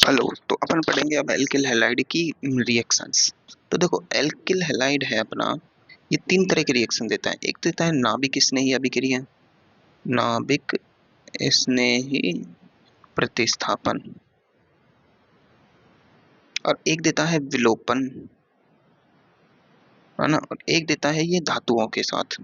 Hello, तो अपन पढ़ेंगे अब एल्किल हैलाइड की रिएक्शंस। तो देखो, एल्किल हैलाइड है अपना, ये तीन तरह के रिएक्शन देता है। एक देता है नाभिक स्नेही अभिक्रिया, नाभिक स्नेही प्रतिस्थापन, और एक देता है विलोपन, है ना, और एक देता है ये धातुओं के साथ।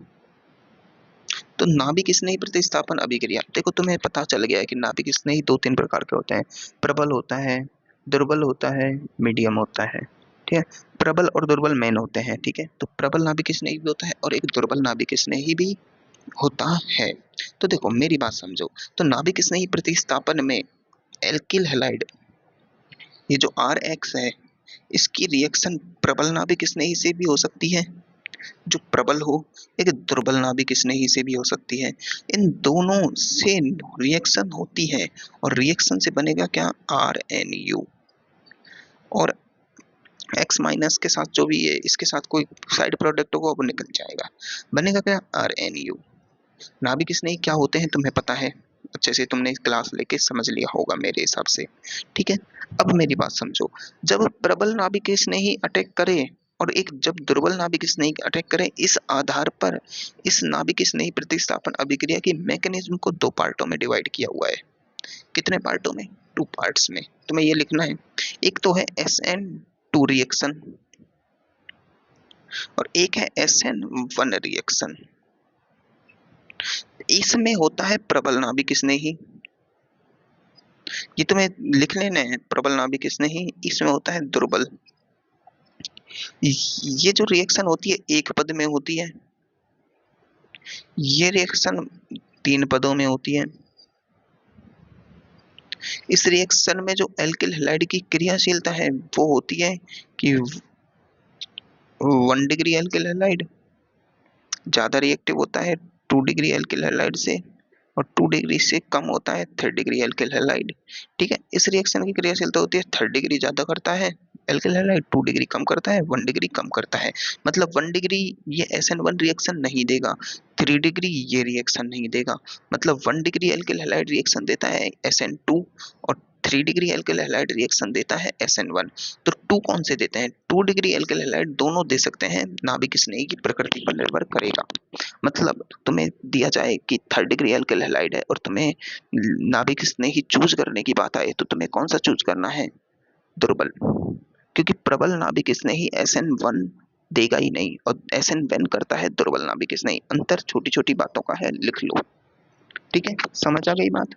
तो नाभिक स्नेही प्रतिस्थापन अभिक्रिया, देखो तुम्हें पता चल गया है कि नाभिक स्नेही दो तीन प्रकार के होते हैं। प्रबल होता है, दुर्बल होता है, मीडियम होता है। ठीक है, प्रबल और दुर्बल मेन होते हैं। ठीक है, तो प्रबल नाभिक स्नेही भी होता है और एक दुर्बल नाभिक स्नेही भी होता है। तो देखो मेरी बात समझो, तो नाभिक स्नेही प्रतिस्थापन में एल्किल हैलाइड, ये जो आर एक्स है, इसकी रिएक्शन प्रबल नाभिक स्नेही से भी हो सकती है, जो प्रबल हो, एक दुर्बल नाभिक स्नेही से भी हो सकती है। इन दोनों से रिएक्शन होती है और रिएक्शन से बनेगा क्या, आर एन यू। और एक्स माइनस के साथ जो भी है, इसके साथ कोई साइड प्रोडक्ट होगा वो निकल जाएगा, बनेगा क्या, आर एन यू। नाभिक स्नेही क्या होते हैं तुम्हें पता है, अच्छे से तुमने क्लास लेके समझ लिया होगा मेरे हिसाब से। ठीक है, अब मेरी बात समझो, जब प्रबल नाभिक स्नेही अटैक करे और एक जब दुर्बल नाभिक स्नेही अटैक करे, इस आधार पर इस नाभिक स्नेही प्रतिस्थापन अभिक्रिया की मैकेनिज्म को दो पार्टों में डिवाइड किया हुआ है। कितने पार्टों में, टू पार्ट्स में। तुम्हें ये लिखना है, एक तो है एस एन टू रिएक्शन और एक है एस एन वन रिएक्शन। इसमें होता है प्रबल नाभिक स्नेही, ये तुम्हें लिख लेना है, प्रबल नाभिक स्नेही, इसमें होता है दुर्बल। ये जो रिएक्शन होती है एक पद में होती है, ये रिएक्शन तीन पदों में होती है। इस रिएक्शन में जो एल्किल हैलाइड की क्रियाशीलता है वो होती है कि 1 डिग्री एल्किल हैलाइड ज्यादा रिएक्टिव होता है 2 डिग्री एल्किल हैलाइड से, और 2 डिग्री से कम होता है 3 डिग्री एल्किल हैलाइड। ठीक है, इस रिएक्शन की क्रियाशीलता होती है 3 डिग्री ज्यादा करता है एल्किल हैलाइड, 2 डिग्री कम करता है, 1 डिग्री कम करता है। मतलब 1 डिग्री ये SN1 रिएक्शन नहीं देगा, 3 डिग्री ये रिएक्शन नहीं देगा। मतलब 1 डिग्री एल्किल हैलाइड रिएक्शन देता है SN2 और 3 डिग्री एल्किल हैलाइड रिएक्शन देता है SN1। तो टू कौन से देते हैं, 2 डिग्री एल्किल हैलाइड दोनों दे सकते हैं, नाभिक स्नेही की प्रकृति पर निर्भर करेगा। मतलब तुम्हें दिया जाए कि 3 डिग्री एल्किल हैलाइड है और तुम्हें नाभिक स्नेही चूज करने की बात आए, तो तुम्हें कौन सा चूज करना है, दुर्बल। क्योंकि प्रबल नाभिक स्नेही SN1 देगा ही नहीं और SN1 करता है दुर्बल नाभिक स्नेही। अंतर छोटी छोटी बातों का है, लिख लो। ठीक है, समझ आ गई बात,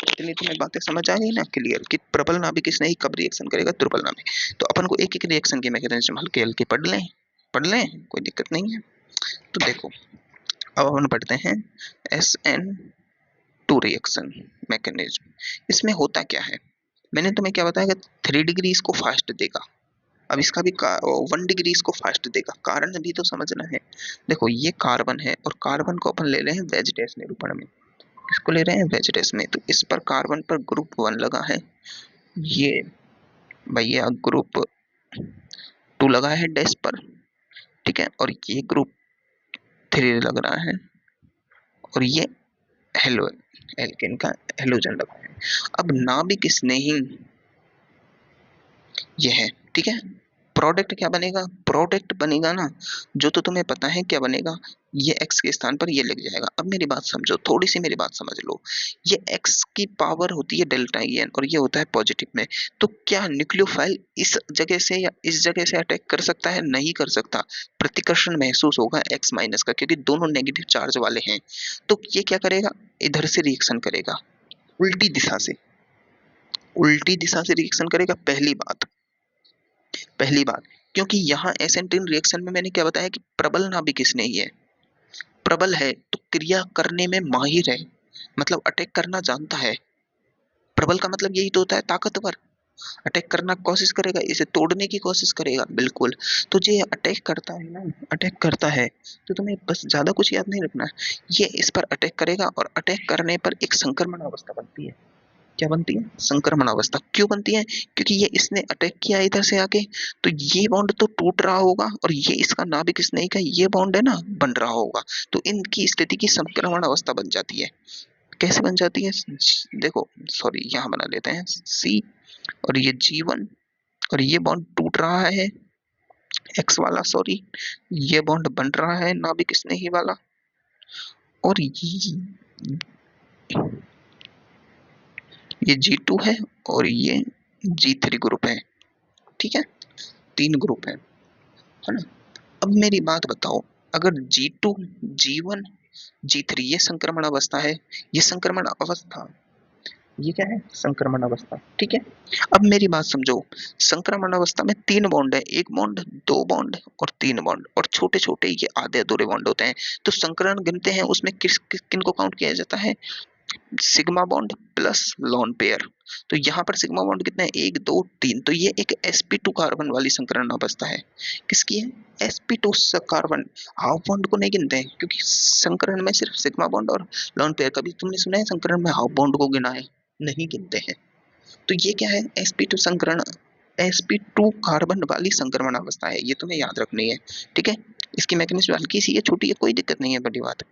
इतनी तुम्हें बातें समझ आ गई ना क्लियर, कि प्रबल नाभिक स्नेही कब रिएक्शन करेगा, दुर्बल नाभिक। तो अपन को एक एक रिएक्शन की मैकेनिज्म हल्के हल्के पढ़ लें, कोई दिक्कत नहीं है। तो देखो, अब अपन पढ़ते हैं SN2 रिएक्शन मैकेनिज्म। इसमें होता क्या है, मैंने तुम्हें क्या बताया कि 3 डिग्री इसको फास्ट देगा, अब इसका भी 1 डिग्री इसको फास्ट देगा, कारण भी तो समझना है। देखो ये कार्बन है और कार्बन को अपन ले रहे हैं वेज डैश निरूपण में, इसको ले रहे हैं वेज डैश में, तो इस पर कार्बन पर ग्रुप 1 लगा है, ये भैया ग्रुप 2 लगा है डैश पर। ठीक है, और ये ग्रुप 3 लग रहा है और ये हेलो एल्केन का हेलोजन लगा है। अब नाभिक स्नेही ये है। ठीक है, प्रोडक्ट क्या बनेगा, प्रोडक्ट बनेगा ना, जो तो तुम्हें पता है क्या बनेगा, ये x के स्थान पर ये लग जाएगा। अब मेरी बात समझो, थोड़ी सी मेरी बात समझ लो, ये x की पावर होती है डेल्टा EN और ये होता है पॉजिटिव में। तो क्या न्यूक्लियोफाइल इस जगह से या इस जगह से अटैक कर सकता है, नहीं कर सकता, प्रतिकर्षण महसूस होगा x माइनस का, क्योंकि दोनों नेगेटिव चार्ज वाले हैं। तो ये क्या करेगा, इधर से रिएक्शन करेगा, उल्टी दिशा से, उल्टी दिशा से रिएक्शन करेगा। पहली बात, क्योंकि यहाँ एसेंटिन रिएक्शन में मैंने क्या बताया कि प्रबल नाभिक स्नेही है, प्रबल है तो क्रिया करने में माहिर है, मतलब अटैक करना जानता है। प्रबल का मतलब यही तो होता है ताकतवर, अटैक करना कोशिश करेगा, इसे तोड़ने की कोशिश करेगा, बिल्कुल। तो जो ये अटैक करता है ना, अटैक करता है, तो तुम्हें बस ज्यादा कुछ याद नहीं रखना है, ये इस पर अटैक करेगा और अटैक करने पर एक संक्रमण अवस्था बनती है। क्या बनती है, संक्रमण अवस्था। क्यों बनती है, क्योंकि ये इसने अटैक किया इधर से आके, तो ये बॉन्ड तो टूट रहा होगा और ये इसका नाभिक स्नेही का ये बॉन्ड है ना, बन रहा होगा, तो इनकी स्थिति की संक्रमण अवस्था बन जाती है। कैसे बन जाती है? देखो सॉरी, यहाँ बना लेते हैं C, और ये G1, और ये बॉन्ड टूट रहा है X वाला, सॉरी, ये बॉन्ड बन रहा है नाभिक स्नेही वाला, और ये G2 है और ये G3 ग्रुप है। ठीक है, 3 ग्रुप है ना? अब मेरी बात बताओ, अगर G2, G1, G3 ये संक्रमण अवस्था है, ये संक्रमण अवस्था, ये क्या है? संक्रमण अवस्था। ठीक है, अब मेरी बात समझो, संक्रमण अवस्था में 3 बॉन्ड है, 1 बॉन्ड, 2 बॉन्ड और 3 बॉन्ड, और छोटे छोटे ये आधे अधूरे बॉन्ड होते हैं। तो संकरण गिनते हैं उसमें किन को काउंट किया जाता है? Sigma bond plus lone pair. तो यहाँ पर सिग्मा बॉन्ड कितने हैं? 1 2 3। तो ये एक sp2 कार्बन वाली संकरण अवस्था है। किसकी है? sp2 carbon. हाफ बॉन्ड को नहीं गिनते हैं, क्योंकि संकरण में सिर्फ सिग्मा बॉन्ड और लोन पेयर। कभी तुमने सुना है संकरण में हाफ बॉन्ड को गिना है? नहीं गिनते हैं। तो ये क्या है? sp2 संकरण, sp2 कार्बन वाली संक्रमण अवस्था है, ये तुम्हें याद रखनी है। ठीक है, इसकी मैकेनिज्म हल्की सी है, छोटी है, कोई दिक्कत नहीं है, बड़ी बात।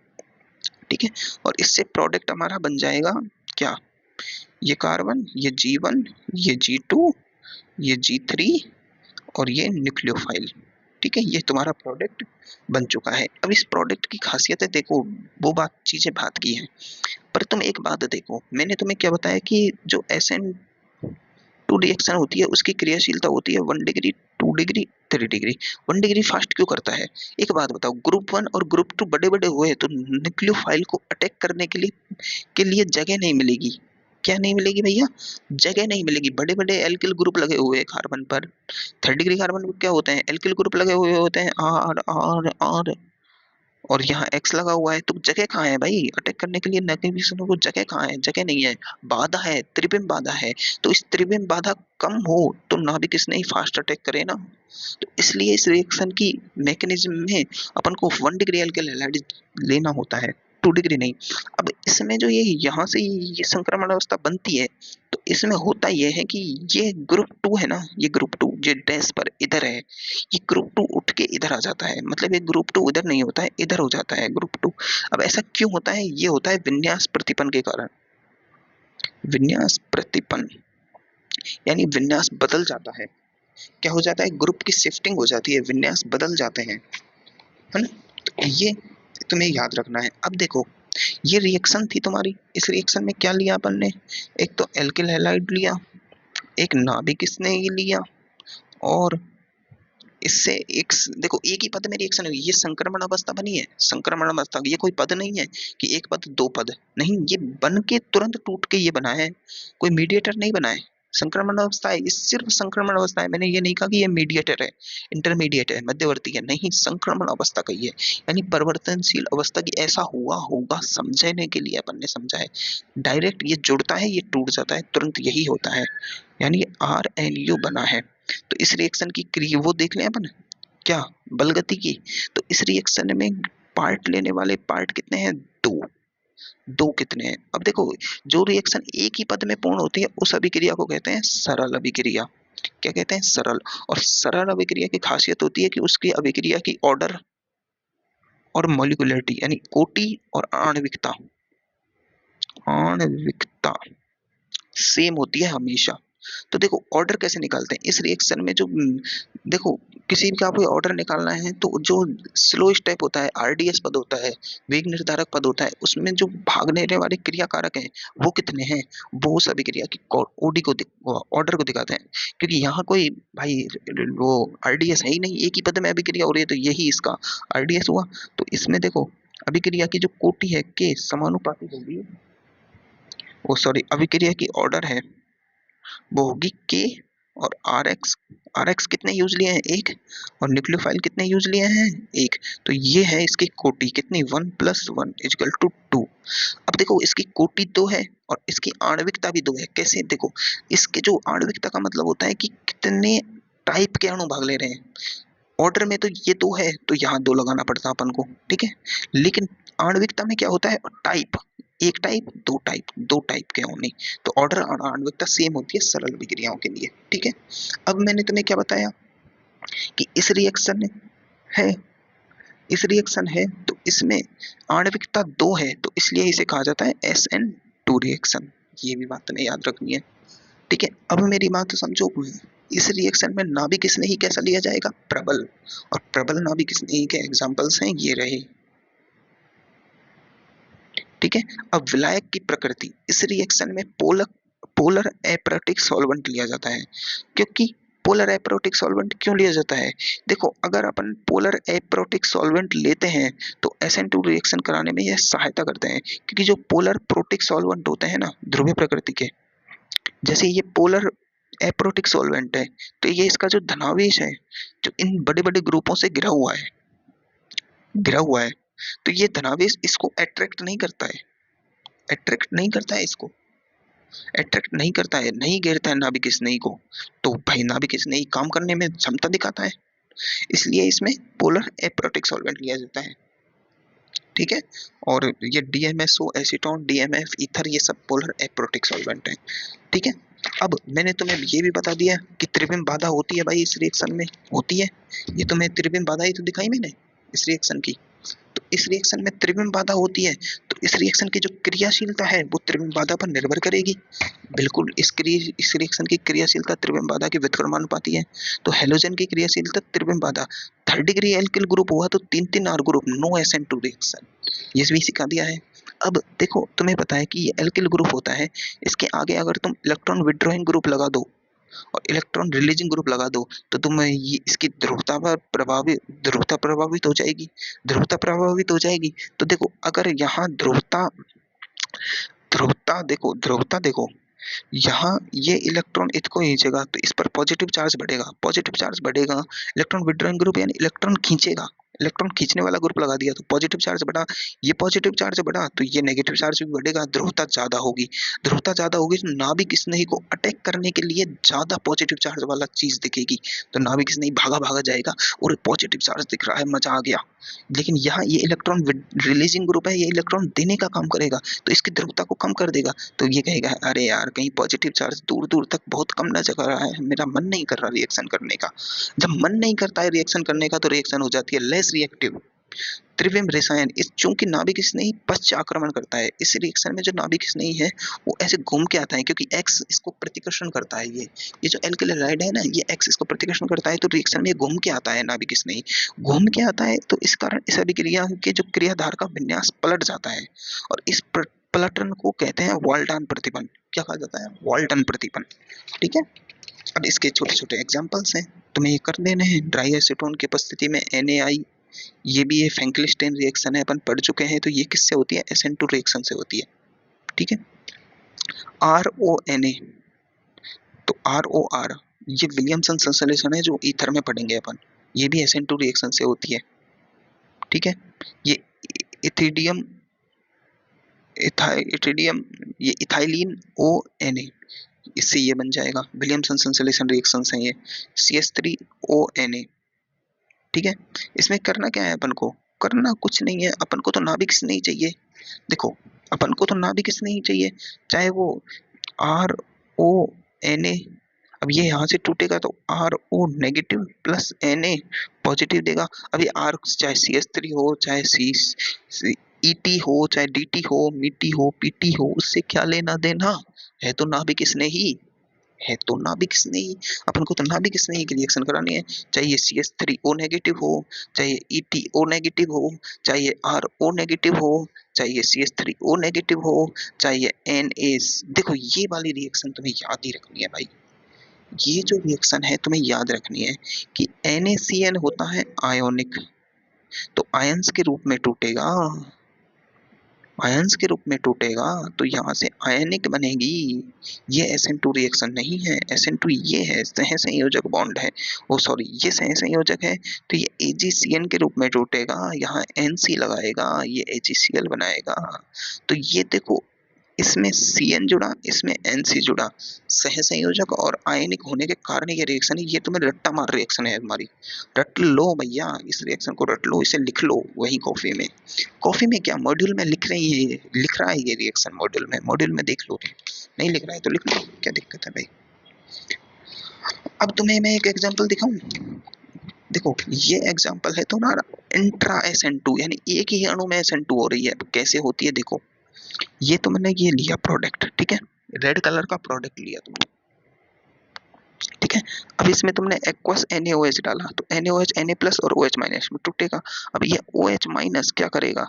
ठीक है, और इससे प्रोडक्ट हमारा बन जाएगा क्या? ये कार्बन, ये G1, ये G2, ये G3 और ये न्यूक्लियोफाइल। ठीक है, ये तुम्हारा प्रोडक्ट बन चुका है। अब इस प्रोडक्ट की खासियत है, देखो वो बात, चीजें बात की है, पर तुम एक बात देखो, मैंने तुम्हें क्या बताया कि जो SN2 रिएक्शन होती है उसकी क्रियाशीलता होती है 1 degree, 2 degree, 3 degree. 1 degree fast क्यों करता है? एक बात बताओ, ग्रुप 1 और ग्रुप 2 बड़े बड़े हुए तो न्यूक्लियोफाइल को अटैक करने के लिए जगह नहीं मिलेगी। क्या नहीं मिलेगी भैया? जगह नहीं मिलेगी। बड़े बड़े एल्किल ग्रुप लगे हुए हैं कार्बन पर, 3rd डिग्री कार्बन क्या होते हैं? एल्किल ग्रुप लगे हुए होते हैं, आर आर आर, और यहाँ एक्स लगा हुआ है। तो जगह कहाँ है भाई अटैक करने के लिए? नेगेटिव को जगह कहाँ है? जगह नहीं है, बाधा है, त्रिविम बाधा है। तो इस त्रिविम बाधा कम हो तो नाभिक इसने ही फास्ट अटैक करे ना। तो इसलिए इस रिएक्शन की मैकेनिज्म में अपन को 1 डिग्री एल्किल हैलाइड लेना होता है, 2 डिग्री नहीं। अब इसमें जो ये यहाँ से ये संक्रमण अवस्था बनती है, तो इसमें होता ये है कि ये ग्रुप 2 है ना, ये ग्रुप 2 जो डैश पर इधर है, ये ग्रुप 2 उठ के इधर आ जाता है। मतलब ये ग्रुप 2 इधर नहीं होता है, इधर हो जाता है ग्रुप 2। अब ऐसा क्यों होता है? ये होता है विन्यास प्रतिपन के कारण। विन्यास प्रतिपन यानी विन्यास बदल जाता है। क्या हो जाता है? ग्रुप की शिफ्टिंग हो जाती है, विन्यास बदल जाते हैं, है ना? तो ये तुम्हें याद रखना है। अब देखो, ये रिएक्शन थी तुम्हारी, इस रिएक्शन में क्या लिया अपन ने? एक तो एल्किल हैलाइड लिया, एक नाभिक स्नेही लिया, और इससे एक देखो एक ही पद में रिएक्शन हुई, ये संक्रमण अवस्था बनी है। संक्रमण अवस्था ये कोई पद नहीं है कि एक पद दो पद, नहीं, ये बन के तुरंत टूट के ये बना है, कोई मीडिएटर नहीं बना है। संक्रमण अवस्था है, ये सिर्फ संक्रमण अवस्था है। मैंने ये नहीं कहा कि ये मीडिएटर है, इंटरमीडिएट है, मध्यवर्ती है, नहीं, संक्रमण अवस्था कही है। यानी परिवर्तनशील अवस्था की ऐसा हुआ होगा समझने के लिए अपन ने समझा है। डायरेक्ट ये जुड़ता है, ये टूट जाता है, तुरंत यही होता है। यानी RNU बना है। तो इस रिएक्शन की क्रिया वो देख लें अपन, क्या बल गति की। तो इस रिएक्शन में पार्ट लेने वाले पार्ट कितने हैं? दो। दो कितने हैं? अब देखो, जो रिएक्शन एक ही पद में पूर्ण होती है उस अभिक्रिया को कहते हैं सरल अभिक्रिया। क्या कहते हैं? सरल। और सरल अभिक्रिया की खासियत होती है कि उसकी अभिक्रिया की ऑर्डर और मॉलिक्यूलरिटी यानी कोटि और आणविकता, आणविकता सेम होती है हमेशा। तो देखो ऑर्डर कैसे निकालते हैं इस रिएक्शन में, जो देखो किसी का कोई ऑर्डर निकालना है तो जो स्लो स्टेप होता है, RDS पद होता है, वेग निर्धारक पद होता है, उसमें जो भागने वाले क्रिया कारक हैं वो कितने हैं, वो उस अभिक्रिया की ओडी को ऑर्डर को दिखाते हैं। क्योंकि यहाँ कोई भाई वो RDS है ही नहीं, एक ही पद में अभिक्रिया हो रही है, तो यही इसका RDS हुआ। तो इसमें देखो अभिक्रिया की जो कोटि है के समानुपाती होगी, वो सॉरी अभिक्रिया की ऑर्डर है वो होगी के और RX कितने यूज लिए हैं? एक। और न्यूक्लियोफाइल कितने यूज लिए हैं? एक। तो ये है इसकी कोटि कितनी, 1 + 1 = 2। अब देखो इसकी कोटि 2 है और इसकी आणविकता भी 2 है। कैसे? देखो इसके जो आणविकता का मतलब होता है कि कितने टाइप के अणु भाग ले रहे हैं। ऑर्डर में तो ये 2 है तो यहाँ 2 लगाना पड़ता अपन को, ठीक है। लेकिन आणविकता में क्या होता है? टाइप, एक टाइप, दो टाइप के होने। तो ऑर्डर और आणविकता सेम होती है सरल विक्रियाओं के लिए, ठीक है। अब मैंने तुम्हें क्या बताया कि इस रिएक्शन है, इस रिएक्शन है तो इसमें आणविकता 2 है, तो इसलिए इसे कहा जाता है SN2 रिएक्शन। ये भी बात तुम्हें याद रखनी है, ठीक है। अब मेरी बात समझो, इस रिएक्शन में नाभिक स्नेही कैसा लिया जाएगा? प्रबल। और प्रबल नाभिक स्नेही के एग्जांपल्स हैं ये रहे, ठीक है। अब विलायक की प्रकृति, इस रिएक्शन में पोलर एपरोटिक सॉल्वेंट लिया जाता है। क्योंकि पोलर एपरोटिक सॉल्वेंट क्यों लिया जाता है? देखो, अगर अपन पोलर एपरोटिक सॉल्वेंट लेते हैं तो SN2 रिएक्शन कराने में यह सहायता करते हैं, क्योंकि जो पोलर प्रोटिक सॉल्वेंट होते हैं ना, ध्रुवीय प्रकृति के, जैसे ये पोलर एपरोटिक सॉल्वेंट है, तो ये इसका जो धनावेश है, जो इन बड़े बड़े ग्रुपों से घिरा हुआ है, तो ये धनावेश इसको अट्रैक्ट नहीं करता है, इसको अट्रैक्ट नहीं करता है, नहीं घेरता है नाभिक स्नेही को। तो भाई नाभिक स्नेही काम करने में क्षमता दिखाता है, इसलिए इसमें पोलर एपरोटिक सॉल्वेंट लिया जाता है, ठीक है। और ये DMSO एसीटोन, DMF ईथर, ये सब पोलर एपरोटिक सॉल्वेंट है, ठीक है। अब मैंने तुम्हें ये भी बता दिया कि त्रिविम बाधा होती है भाई, इस रिएक्शन में होती है। ये तुम्हें त्रिविम बाधा ही तो दिखाई मैंने इस रिएक्शन की। तो इस रिएक्शन में त्रिविम बाधा होती है, तो इस रिएक्शन की जो क्रियाशीलता है वो त्रिविम बाधा पर निर्भर करेगी। बिल्कुल, इस रिएक्शन की क्रियाशीलता त्रिविम बाधा के व्युत्क्रमानुपाती है। तो हेलोजन की क्रियाशीलता त्रिविम बाधा, 3rd डिग्री एल्किल ग्रुप हुआ तो 3 R group, no SN2 reaction, ये भी सिखा दिया है। अब देखो, तुम्हें पता है कि ये एल्किल ग्रुप होता है, इसके आगे अगर तुम इलेक्ट्रॉन विड्रॉइंग ग्रुप लगा दो और इलेक्ट्रॉन रिलीजिंग ग्रुप लगा दो, तो तुम ये इसकी ध्रुवता प्रभावित हो जाएगी। तो देखो, अगर यहाँ ध्रुवता देखो, यहाँ ये इलेक्ट्रॉन इसको खींचेगा तो इस पर पॉजिटिव चार्ज बढ़ेगा, इलेक्ट्रॉन विड्रॉइंग ग्रुप यानी इलेक्ट्रॉन खींचेगा, इलेक्ट्रॉन खींचने वाला ग्रुप लगा दिया तो पॉजिटिव चार्ज बढ़ा, ये पॉजिटिव चार्ज बढ़ा तो ये नेगेटिव चार्ज भी बढ़ेगा, ध्रुवता ज्यादा होगी तो नाभिक स्नेही को अटैक करने के लिए ज्यादा पॉजिटिव चार्ज वाला चीज दिखेगी, तो नाभिक स्नेही भागा जाएगा और पॉजिटिव चार्ज दिख रहा है, मजा आ गया। लेकिन यहाँ ये इलेक्ट्रॉन रिलीजिंग ग्रुप है, ये इलेक्ट्रॉन देने का काम करेगा, तो इसकी ध्रुवता को कम कर देगा, तो ये कहेगा अरे यार, कहीं पॉजिटिव चार्ज दूर दूर तक बहुत कम नजर आ रहा है, मेरा मन नहीं कर रहा रिएक्शन करने का। जब मन नहीं करता है रिएक्शन करने का, तो रिएक्शन हो जाती है लेस रिएक्टिव। त्रिविम रसायन, इस चूंकि नाभिक स्नेही पश्च आक्रमण करता है, इस रिएक्शन में जो नाभिक स्नेही है वो ऐसे घूम के आता है, क्योंकि X इसको प्रतिकर्षण करता है, ये जो एल्किल हैलाइड है ना, ये X इसको प्रतिकर्षण करता है, तो रिएक्शन में घूम के आता है, नाभिक स्नेही घूम के आता है, तो इस कारण इस अभिक्रिया के जो क्रियाधार का विन्यास पलट जाता है, और इस पलटन को कहते हैं वाल्टन प्रतिबंध। क्या कहा जाता है? वाल्टन प्रतिबंध, ठीक है। अब इसके छोटे छोटे एग्जाम्पल्स हैं, तुम्हें ये कर देने हैं। ड्राई एसीटोन की उपस्थिति में NaI, ये भी ये फ्रैंकलिस्टेन रिएक्शन है, अपन पढ़ चुके हैं, तो ये किससे होती है? SN2 रिएक्शन से होती है, ठीक है। RONA, तो ROR, ये विलियमसन संश्लेषण है जो ईथर में पढ़ेंगे अपन, ये भी SN2 रिएक्शन से होती है, ठीक है। ये इथिडियम ये इथाइलिन ONA, इससे ये बन जाएगा, विलियमसन संश्लेषण रिएक्शन है ये, CH3ONA, ठीक है। इसमें करना क्या है अपन को? करना कुछ नहीं है, अपन को तो नाभिक स्नेही चाहिए। देखो, अपन को तो नाभिक स्नेही चाहिए, चाहे वो RONA, अब ये यहाँ से टूटेगा तो RO negative plus Na positive देगा। अब ये R चाहे CH3 हो, चाहे ET हो, चाहे DT हो, MIT हो, PT हो, उससे क्या लेना देना है? तो नाभिक स्नेही अपन को तो नाभिक स्नेही की रिएक्शन करानी है, चाहे ये CH3O नेगेटिव हो, चाहे ETO नेगेटिव हो, चाहे ये RO नेगेटिव हो, चाहे ये CH3O नेगेटिव हो, चाहे ये Na। देखो, ये वाली रिएक्शन तुम्हें याद ही रखनी है भाई, ये जो रिएक्शन है तुम्हें याद रखनी है कि NaCN होता है आयोनिक, तो आयंस के रूप में टूटेगा, तो यहाँ से आयनिक बनेगी। ये SN2 रिएक्शन नहीं है, SN2 ये है, सहसंयोजक बॉन्ड है, वो सॉरी, ये सहसंयोजक है, तो ये AgCN के रूप में टूटेगा, यहाँ NC लगाएगा, ये AgCl बनाएगा। तो ये देखो, इसमें CN जुड़ा, इसमें NC जुड़ा, सहसंयोजक और आयनिक होने के कारण ये रिएक्शन है। ये तुम्हें रट्टा मार रिएक्शन है हमारी, रट लो भैया, इस रिएक्शन को रट लो, इसे लिख लो वही कॉफी में क्या मॉड्यूल में लिख रहा है ये रिएक्शन, मॉड्यूल में देख लो, नहीं लिख रहा है तो लिख लो, क्या दिक्कत है भाई। अब तुम्हें मैं एक एग्जांपल दिखाऊं, देखो ये एग्जांपल है तुम्हारा इंट्रा SN2 यानी एक ही अणु में SN2 हो रही है। कैसे होती है देखो, ये तुमने ये लिया प्रोडक्ट, ठीक है, रेड कलर का प्रोडक्ट लिया तुमने, ठीक है। अब इसमें तुमने एक्वस NaOH डाला तो NaOH Na+ और OH- में टूटेगा। अब ये OH- क्या करेगा,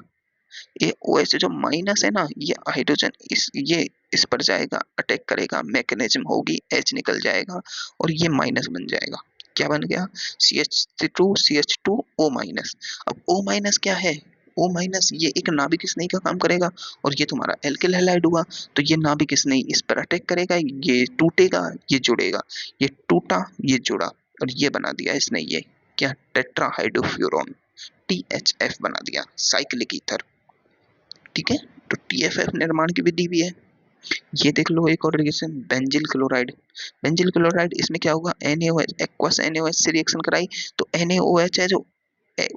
ये OH जो माइनस है ना, ये हाइड्रोजन इस पर जाएगा, अटैक करेगा, मैकेनिज्म होगी, H निकल जाएगा और ये माइनस बन जाएगा। क्या बन गया, CH2CH2O-। अब O- क्या है, O- ये एक नाभिक स्नेही का काम करेगा और ये तुम्हारा एल्किल हैलाइड हुआ, तो ये नाभिक स्नेही इस पर अटैक करेगा, ये टूटेगा, ये जुड़ेगा, ये टूटा, ये जुड़ा और ये बना दिया इसने, ये क्या, टेट्राहाइड्रोफ्यूरॉन, THF बना दिया, साइक्लिक ईथर, ठीक है। तो TFF निर्माण की विधि भी है। ये देख लो एक और reaction, benzyl chloride. Benzyl chloride, इसमें क्या होगा, NaOH एक्वस NaOH से रिएक्शन कराई तो NaOH है जो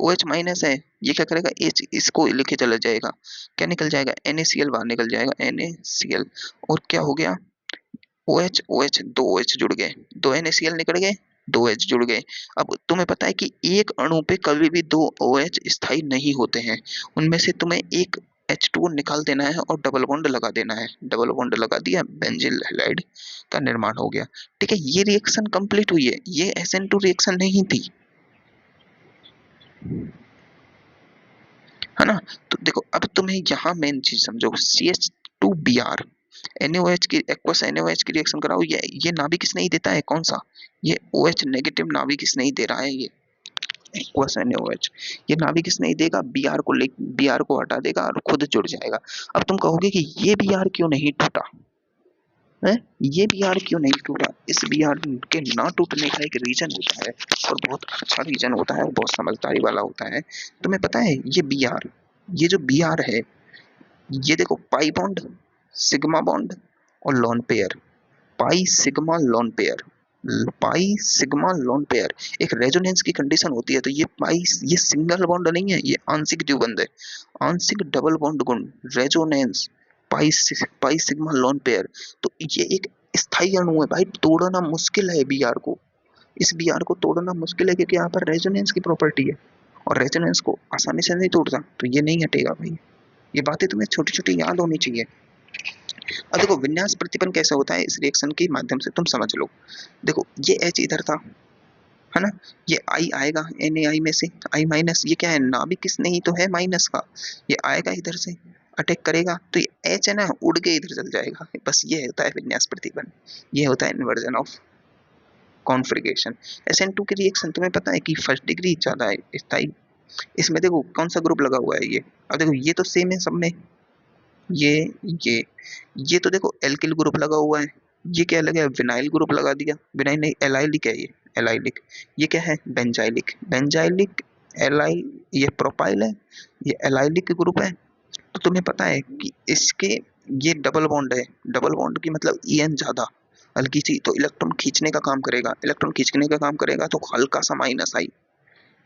OH- है, ये क्या करेगा, H इसको लेके चला जाएगा, क्या निकल जाएगा, NaCl बाहर निकल जाएगा, NaCl, और क्या हो गया, OH OH, दो OH जुड़ गए, दो NaCl निकल गए, दो H जुड़ गए। अब तुम्हें पता है कि एक अणु पे कभी भी दो OH स्थायी नहीं होते हैं, उनमें से तुम्हें एक H2O निकाल देना है और डबल बॉन्ड लगा देना है, डबल बॉन्ड लगा दिया, बेंजिल हैलाइड का निर्माण हो गया, ठीक है। ये रिएक्शन कंप्लीट हुई है, ये SN2 रिएक्शन नहीं थी, है ना। तो देखो अब तुम्हें यहाँ मेन चीज समझो, CH2Br NaOH की एक्वस NaOH की रिएक्शन कराओ, ये नाभिक किस नहीं देता है, कौन सा, ये OH नेगेटिव नाभिक किस नहीं दे रहा है, ये एक्वस NaOH, ये नाभिक किस नहीं देगा, Br को हटा देगा और खुद जुड़ जाएगा। अब तुम कहोगे कि ये Br क्यों नहीं टूटा है, ये Br क्यों नहीं टूटा, इस Br के ना टूटने का एक रीजन होता है और बहुत अच्छा रीजन होता है, बहुत समझदारी वाला होता है। तुम्हें पता है ये Br, ये जो Br है, ये देखो पाई बॉन्ड, सिग्मा बॉन्ड और lone pair, pi sigma lone pair, pi sigma lone pair, एक रेजोनेंस की कंडीशन होती है, तो ये सिंगल बॉन्ड नहीं है, ये आंशिक द्विबंध है, आंशिक डबल बॉन्ड गुण, resonance, pi sigma lone pair, तो ये एक स्थायी अणु है भाई, तोड़ना मुश्किल है Br को, इस Br को तोड़ना मुश्किल है क्योंकि यहाँ पर रेजोनेंस की प्रॉपर्टी है और रेजोनेंस को आसानी से नहीं तोड़ता, तो ये नहीं हटेगा भाई। ये बातें तुम्हें छोटी छोटी याद होनी चाहिए। अब देखो विन्यास प्रतिबंध कैसे होता है, इस रिएक्शन के माध्यम से तुम समझ लो। देखो ये H इधर था, है ना, ये I आएगा NaI में से, I-, ये क्या है, नाभिक किस नहीं तो है माइनस का, ये आएगा इधर से, अटैक करेगा तो ये H है ना, उड़ के इधर चल जाएगा, बस ये होता है विन्यास प्रतिबंध, ये होता है इन्वर्जन ऑफ कॉन्फिगरेशन। SN2 की रिएक्शन तुम्हें पता है कि फर्स्ट डिग्री ज्यादा है स्थायी, इसमें देखो कौन सा ग्रुप लगा हुआ है ये, अब देखो ये तो सेम है सब में, ये ये ये तो देखो एल्किल ग्रुप लगा हुआ है, ये क्या लगा है, विनाइल ग्रुप लगा दिया, विनाइल नहीं एलाइलिक है, ये एलाइलिक, ये क्या है, बेंजाइलिक, बेंजाइलिक एलाई, ये प्रोपाइल है, ये एलाइलिक ग्रुप है। तो तुम्हें पता है कि इसके ये डबल बॉन्ड है, डबल बॉन्ड की मतलब En ज्यादा, हल्की सी, तो इलेक्ट्रॉन खींचने का काम करेगा, इलेक्ट्रॉन खींचने का काम करेगा तो हल्का सा माइनस आई,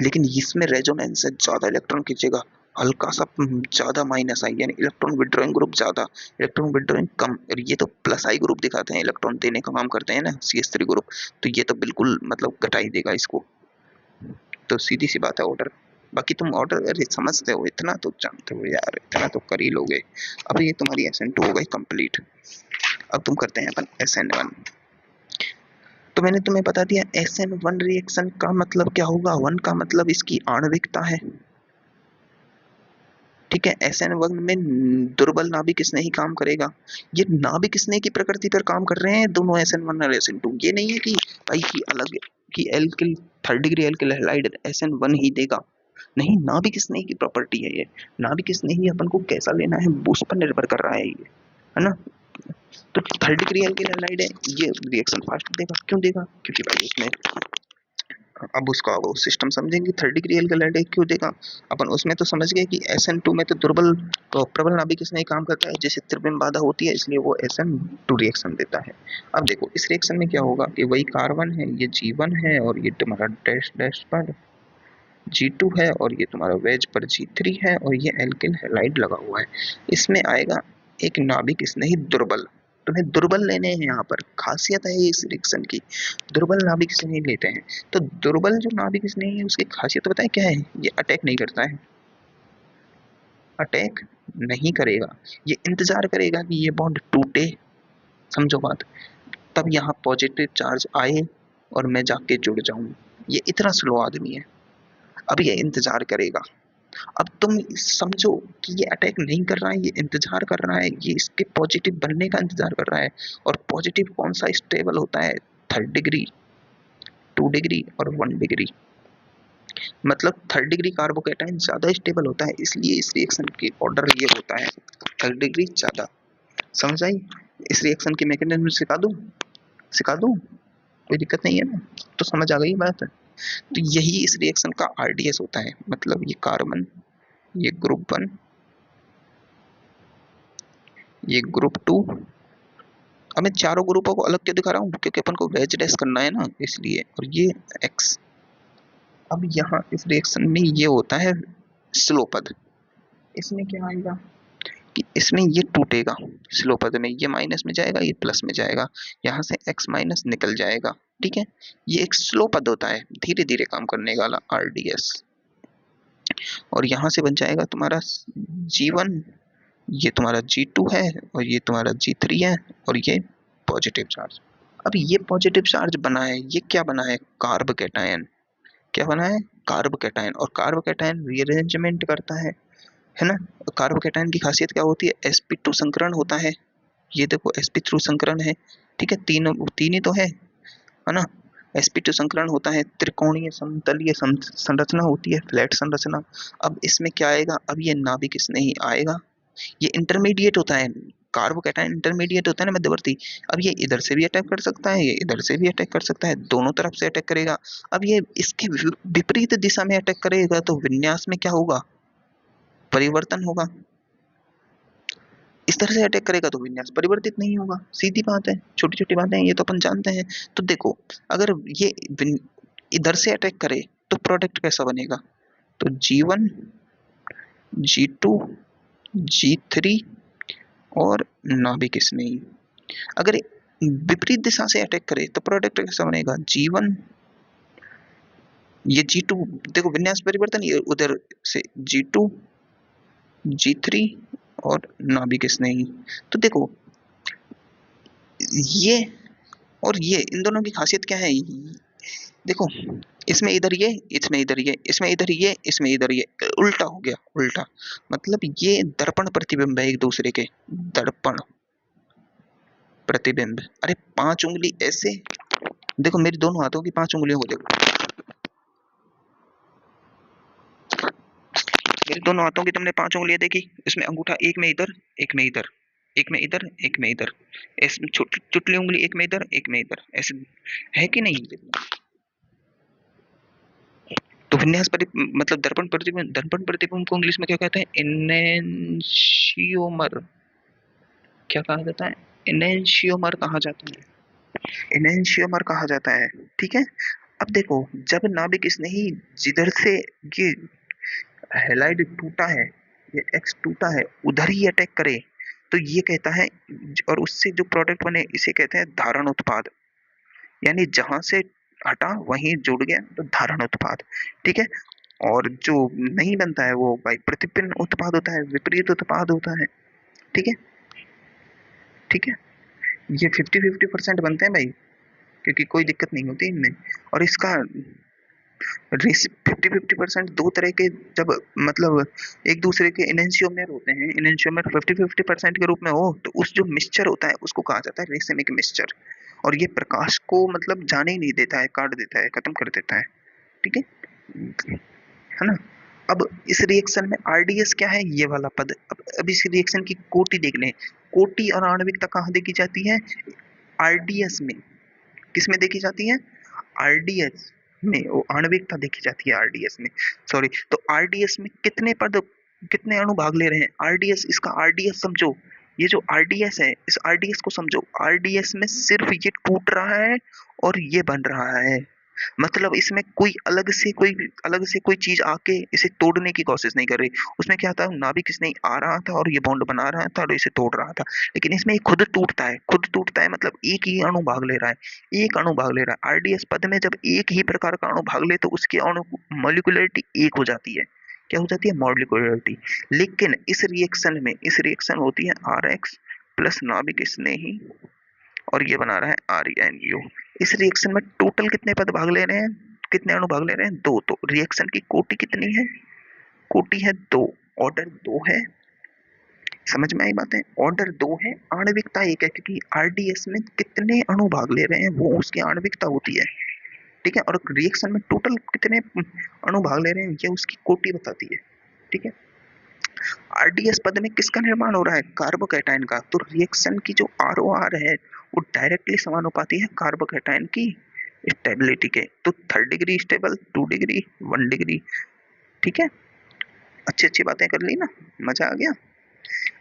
लेकिन इसमें रेजोनेंस है, ज्यादा इलेक्ट्रॉन खींचेगा, हल्का सा ज्यादा माइनस आई, यानी इलेक्ट्रॉन विड्रॉइंग ग्रुप ज्यादा, इलेक्ट्रॉन विड्रॉइंग कम, और ये तो प्लस आई ग्रुप दिखाते हैं, इलेक्ट्रॉन देने का काम करते हैं ना, CH3 ग्रुप, तो ये तो बिल्कुल मतलब घटा ही देगा इसको, तो सीधी सी बात है ऑर्डर। बाकी तुम ऑर्डर अरे समझते हो, इतना तो जानते हो यार, इतना तो कर ही लोगे। अब ये तुम्हारी SN2 हो गई कंप्लीट, अब तुम करते हैं अपन SN1। तो मैंने तुम्हें बता दिया SN1 रिएक्शन का मतलब क्या होगा, वन का मतलब इसकी आणविकता है, ठीक है। SN1 में दुर्बल नाभिक स्नेही काम करेगा, ये नाभिक स्नेही की प्रकृति पर काम कर रहे हैं दोनों SN1 और SN2, ये नहीं है कि भाई की अलग कि alkyl third degree alkyl halide SN1 ही देगा, नहीं, नाभिक स्नेही की प्रॉपर्टी है ये, नाभिक स्नेही अपन को कैसा लेना है उस पर निर्भर कर रहा है ये, है ना। तो थर्ड डिग्री एल्किल हैलाइड है, ये रिएक्शन फास्ट देगा, क्यों देगा, क्योंकि भाई उसमें, अब उसका वो सिस्टम समझेंगे, थर्ड डिग्री एल्कलाइड क्यों देगा, अपन उसमें तो समझ गए कि SN2 में तो दुर्बल तो प्रबल नाभिक इसमें काम करता है, जैसे त्रिविम बाधा होती है, इसलिए वो SN2 रिएक्शन देता है। अब देखो इस रिएक्शन में क्या होगा कि वही कार्बन है, ये G1 है और ये तुम्हारा डैश डैश पर G2 है और ये तुम्हारा वेज पर G3 है और ये एल्किल हैलाइड लगा हुआ है, इसमें आएगा एक नाभिक स्नेही दुर्बल, तुम्हें दुर्बल लेने हैं यहाँ पर, खासियत है इस रिएक्शन की, दुर्बल नाभिक स्नेही लेते हैं। तो दुर्बल जो नाभिक स्नेही है उसकी खासियत बताए क्या है, ये अटैक नहीं करता है, अटैक नहीं करेगा, ये इंतजार करेगा कि ये बॉन्ड टूटे, समझो बात, तब यहाँ पॉजिटिव चार्ज आए और मैं जाके जुड़ जाऊं। ये इतना स्लो आदमी है, अब ये इंतजार करेगा। अब तुम समझो कि ये अटैक नहीं कर रहा है, ये इंतजार कर रहा है, ये इसके पॉजिटिव बनने का इंतजार कर रहा है। और पॉजिटिव कौन सा स्टेबल होता है, 3rd डिग्री, 2 डिग्री और 1 डिग्री। मतलब 3rd डिग्री कार्बोकेटाइन ज्यादा स्टेबल होता है, इसलिए इस रिएक्शन की ऑर्डर ये होता है 3rd डिग्री ज्यादा। समझ आई? इस रिएक्शन की मैकेनिज्म सिखा दूं, सिखा दूं, कोई दिक्कत नहीं है ना? तो समझ आ गई बात है। तो यही इस रिएक्शन का आरडीएस होता है, मतलब ये कार्बन, ये ग्रुप 1, ये ग्रुप 2। अब मैं चारों ग्रुपों को अलग क्यों दिखा रहा हूँ, क्योंकि अपन को वेज डैश करना है ना, इसलिए। और ये एक्स। अब यहाँ इस रिएक्शन में ये होता है स्लो पद, इसमें क्या आएगा कि इसमें ये टूटेगा स्लो पद में, ये माइनस में जाएगा, ये प्लस में जाएगा, यहाँ से एक्स माइनस निकल जाएगा। ठीक है, ये एक स्लो पद होता है, धीरे धीरे काम करने वाला आरडीएस। और यहाँ से बन जाएगा तुम्हारा G1, ये तुम्हारा G2 है, और ये तुम्हारा G3 है, और ये पॉजिटिव चार्ज। अब ये पॉजिटिव चार्ज बना है, ये क्या बना है, कार्ब कैटायन। क्या बना है, कार्ब कैटायन। और कार्ब कैटायन रीअरेंजमेंट करता है ना। कार्ब कैटायन की खासियत क्या होती है, sp2 संकरण होता है। ये देखो sp2 संकरण है, ठीक है, तीन तीन ही तो है ना। sp2 संकरण होता है, त्रिकोणीय समतलीय संरचना होती है, फ्लैट संरचना। अब इसमें क्या आएगा, अब ये नाभिक स्नेही आएगा, ये इंटरमीडिएट होता है, कार्बोकैटायन इंटरमीडिएट होता है ना, मध्यवर्ती। अब ये इधर से भी अटैक कर सकता है, ये इधर से भी अटैक कर सकता है, दोनों तरफ से अटैक करेगा। अब ये इसके विपरीत दिशा में अटैक करेगा तो विन्यास में क्या होगा, परिवर्तन होगा। इस तरह से अटैक करेगा तो विन्यास परिवर्तित नहीं होगा, सीधी बात है, छोटी छोटी बातें हैं, ये तो अपन जानते हैं। तो देखो, अगर ये इधर से अटैक करे तो प्रोडक्ट कैसा बनेगा, तो G1, G2, G3 और नाभिक स्नेही। अगर विपरीत दिशा से अटैक करे तो प्रोडक्ट कैसा बनेगा, G1, ये G2, देखो विन्यास परिवर्तन, ये उधर से G2, G3 और नाभिक स्नेही। तो देखो ये और ये, इन दोनों की खासियत क्या है, देखो इसमें इधर ये, इसमें इधर ये, इसमें इधर ये, इसमें इधर ये, उल्टा हो गया, उल्टा। मतलब ये दर्पण प्रतिबिंब है एक दूसरे के, दर्पण प्रतिबिंब। अरे 5 उंगली ऐसे, देखो मेरी दोनों हाथों की 5 उंगलियों को देखो, मेरी दोनों हाथों की तुमने 5 उंगलियां देखी, इसमें अंगूठा एक में इधर, एक में इधर, एक में इधर, एक में इधर, ऐसे चुटली उंगली एक में इधर, एक में इधर, ऐसे है कि नहीं। तो विन्यास मतलब दर्पण प्रतिबिंब को इंग्लिश में क्या कहते हैं, इनेंशियोमर। क्या कहा जाता है, इनेंशियोमर कहा जाता है, इनेंशियोमर कहा जाता है। ठीक है। अब देखो, जब नाभिक स्नेही जिधर से ये हेलाइड टूटा है, ये एक्स टूटा है, उधर ही अटैक करे तो ये कहता है, और उससे जो प्रोडक्ट बने इसे कहते हैं धारण उत्पाद। यानी जहां से हटा वहीं जुड़ गया तो धारण उत्पाद। ठीक है। और जो नहीं बनता है वो भाई प्रतिपिन उत्पाद होता है, विपरीत उत्पाद होता है। ठीक है, ठीक है। ये 50-50% बनते हैं भाई, क्योंकि कोई दिक्कत नहीं होती इनमें। और इसका 50-50% दो तरह के, जब मतलब एक दूसरे के इनेंशियोमेर होते हैं, इनेंशियोमेर 50-50% के रूप में हो तो उस जो मिक्सचर होता है उसको कहा जाता है रेसिमिक मिक्सचर। और ये प्रकाश को मतलब जाने ही नहीं देता है, काट देता है, खत्म कर देता है। ठीक है ना। अब इस रिएक्शन में आरडीएस क्या है, ये वाला पद। अब इस रिएक्शन की कोटि देख लें, कोटि और आणविकता कहाँ देखी जाती है, आरडीएस में। किस में देखी जाती है, आरडीएस में, वो आणविकता देखी जाती है आरडीएस में, सॉरी। तो आरडीएस में कितने पद, कितने अणु भाग ले रहे हैं, आरडीएस, इसका आरडीएस समझो। ये जो आरडीएस है, इस आरडीएस को समझो, आरडीएस में सिर्फ ये टूट रहा है और ये बन रहा है, मतलब इसमें अलग से कोई चीज आके इसे तोड़ने की कोशिश नहीं कर रही। उसमें क्या था, नाभिक स्नेही आ रहा था और ये बॉन्ड बना रहा था और इसे तोड़ रहा था। लेकिन इसमें ये खुद टूटता है मतलब एक ही अणु भाग ले रहा है, एक अणु भाग ले रहा है। आरडीएस पद में जब एक ही प्रकार का अणु भाग ले तो उसकी अणु मॉलिक्यूलरिटी एक हो जाती है। क्या हो जाती है? मॉलिक्यूलरिटी। लेकिन इस रिएक्शन होती है आर एक्स प्लस नाभिक स्नेही और ये बना रहा है आर एन यू। इस रिएक्शन में टोटल कितने पद भाग ले रहे हैं, कितने अणु भाग ले रहे हैं? दो। तो रिएक्शन की कोटि कितनी है? कोटि है दो, ऑर्डर दो है। समझ में आई बातें? ऑर्डर दो है, आणविकता एक है, क्योंकि आरडीएस में कितने अणु भाग ले रहे हैं वो उसकी आणविकता होती है। ठीक है, और रिएक्शन में टोटल कितने अणु भाग ले रहे हैं ये उसकी कोटि बताती है। ठीक है, आरडीएस पद में किसका निर्माण हो रहा है? कार्बोकैटायन का। तो रिएक्शन की जो आर है वो डायरेक्टली समानुपाती है कार्बोकैटायन की स्टेबिलिटी के। तो 3rd degree stable, 2 degree, 1 degree. ठीक है, अच्छी अच्छी बातें कर ली ना, मजा आ गया।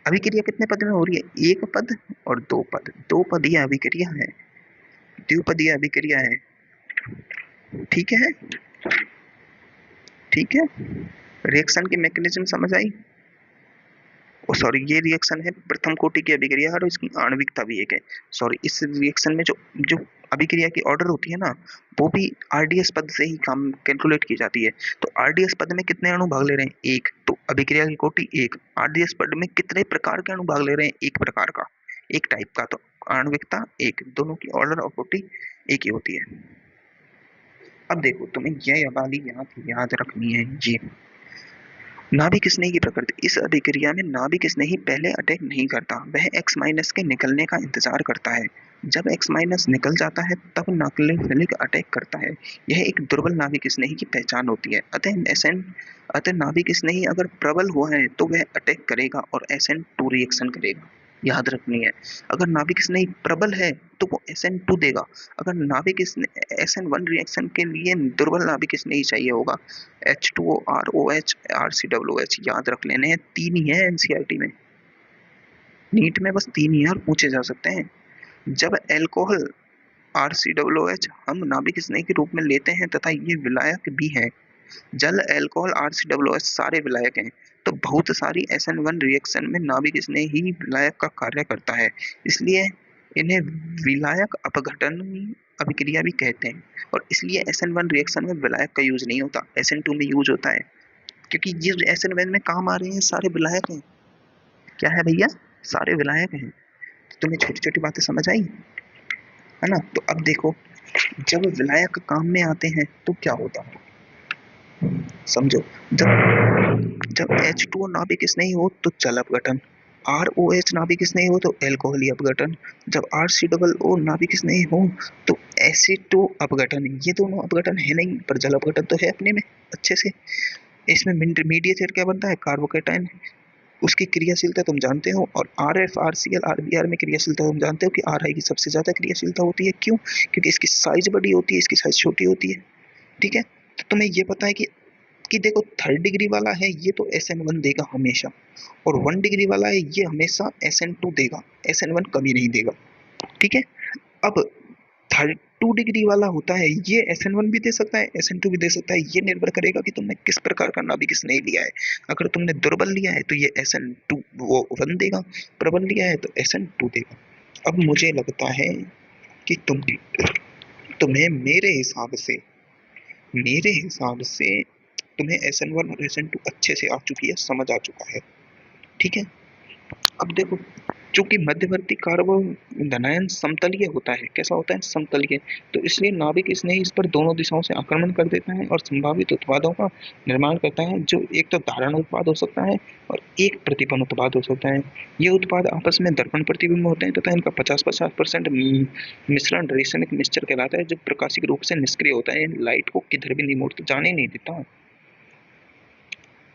अभिक्रिया कितने पद में हो रही है? एक पद और दो पद। दो पदीय अभिक्रिया है, द्विपदीय अभिक्रिया है। ठीक है, ठीक है। रिएक्शन की मैकेनिज्म समझ आई? सॉरी, ये रिएक्शन है प्रथम कोटि की अभिक्रिया और इसकी आणविकता भी एक है। सॉरी, इस रिएक्शन में जो जो अभिक्रिया की ऑर्डर होती है ना, वो भी आरडीएस पद से ही काम कैलकुलेट की जाती है। तो आरडीएस पद में कितने अणु भाग ले रहे हैं? एक। तो अभिक्रिया की कोटि एक। आरडीएस पद में कितने प्रकार के अणु भाग ले रहे हैं? एक प्रकार का, एक टाइप का। तो आणविकता एक, दोनों की ऑर्डर और कोटि एक ही होती है। अब देखो, तुम्हें यह वाली याद रखनी है जी। नाभिक स्नेही की प्रकृति। इस अभिक्रिया में नाभिक स्नेही पहले अटैक नहीं करता, वह X- के निकलने का इंतजार करता है। जब X- निकल जाता है तब न्यूक्लियोफिलिक अटैक करता है। यह एक दुर्बल नाभिक स्नेही की पहचान होती है। अतः नाभिक स्नेही अगर प्रबल हुआ है तो वह अटैक करेगा और SN2 रिएक्शन करेगा। याद रखनी है, अगर नाभिक स्नेही प्रबल है तो वो SN2 देगा। अगर नाभिक SN1 रिएक्शन के लिए दुर्बल नाभिक स्नेही चाहिए होगा, H2O, ROH, RCOOH याद रख लेने हैं। 3 ही है एनसीईआरटी में, नीट में बस 3 ही है और पूछे जा सकते हैं। जब एल्कोहल RCOOH हम नाभिक स्नेही के रूप में लेते हैं तथा ये विलायक भी है, जल, एल्कोहल, RCOOH सारे विलायक हैं, तो बहुत सारी SN1 रिएक्शन में नाभिक स्नेही ही विलायक का कार्य करता है। इसलिए इन्हें विलायक अपघटन अभिक्रिया भी कहते हैं। और इसलिए SN1 रिएक्शन में विलायक का यूज नहीं होता, SN2 में यूज होता है, क्योंकि ये SN1 में काम आ रहे हैं सारे विलायक हैं। क्या है भैया? सारे विलायक हैं। तुम्हें छोटी छोटी बातें समझ आई है ना? तो अब देखो, जब विलायक काम में आते हैं तो क्या होता है, समझो। जब जब H2O नाभिक स्नेही हो तो जल अपघटन, ROH नाभिक स्नेही हो तो एल्कोहली अपघटन, जब RCOO नाभिक स्नेही हो तो एसिटो अपघटन। ये दोनों अपघटन है नहीं, पर जल अपघटन तो है अपने में अच्छे से। इसमें मीडिएटर क्या बनता है? कार्बोकैटायन। उसकी क्रियाशीलता तुम जानते हो, और RF, RCl, RBr में क्रियाशीलता तुम जानते हो कि RI की सबसे ज्यादा क्रियाशीलता होती है। क्यों? क्योंकि इसकी साइज बड़ी होती है, इसकी साइज छोटी होती है। ठीक है, तो तुम्हें ये पता है कि देखो, 3rd डिग्री वाला है ये तो SN1 देगा हमेशा, और 1 डिग्री वाला है ये हमेशा SN2 देगा, SN1 कभी नहीं देगा। ठीक है, अब 2 डिग्री वाला होता है ये SN1 भी दे सकता है, SN2 भी दे सकता है। ये निर्भर करेगा कि तुमने किस प्रकार का नाभिक स्नेही लिया है। अगर तुमने दुर्बल लिया है तो ये SN2 वो 1 देगा, प्रबल लिया है तो SN2 देगा। अब मुझे लगता है कि तुम्हें मेरे हिसाब से तुम्हें SN1 और SN2 अच्छे से आ चुकी है, समझ आ चुका है। ठीक है, अब देखो, चूंकि मध्यवर्ती कार्बोधनायन समतलीय होता है, कैसा होता है? समतलीय। तो इसलिए नाभिक स्नेही इस पर दोनों दिशाओं से आक्रमण कर देता है और संभावित उत्पादों का निर्माण करता है, जो एक तो धारण उत्पाद हो सकता है और एक प्रतिबंध उत्पाद हो सकता है। ये उत्पाद आपस में दर्पण प्रतिबिंब होते हैं तथा इनका 50% मिश्रण रेशनिक मिक्सचर कहलाता है, जो प्रकाशिक रूप से निष्क्रिय होता है, लाइट को किधर भी नहीं मोड़ता, जाने नहीं देता।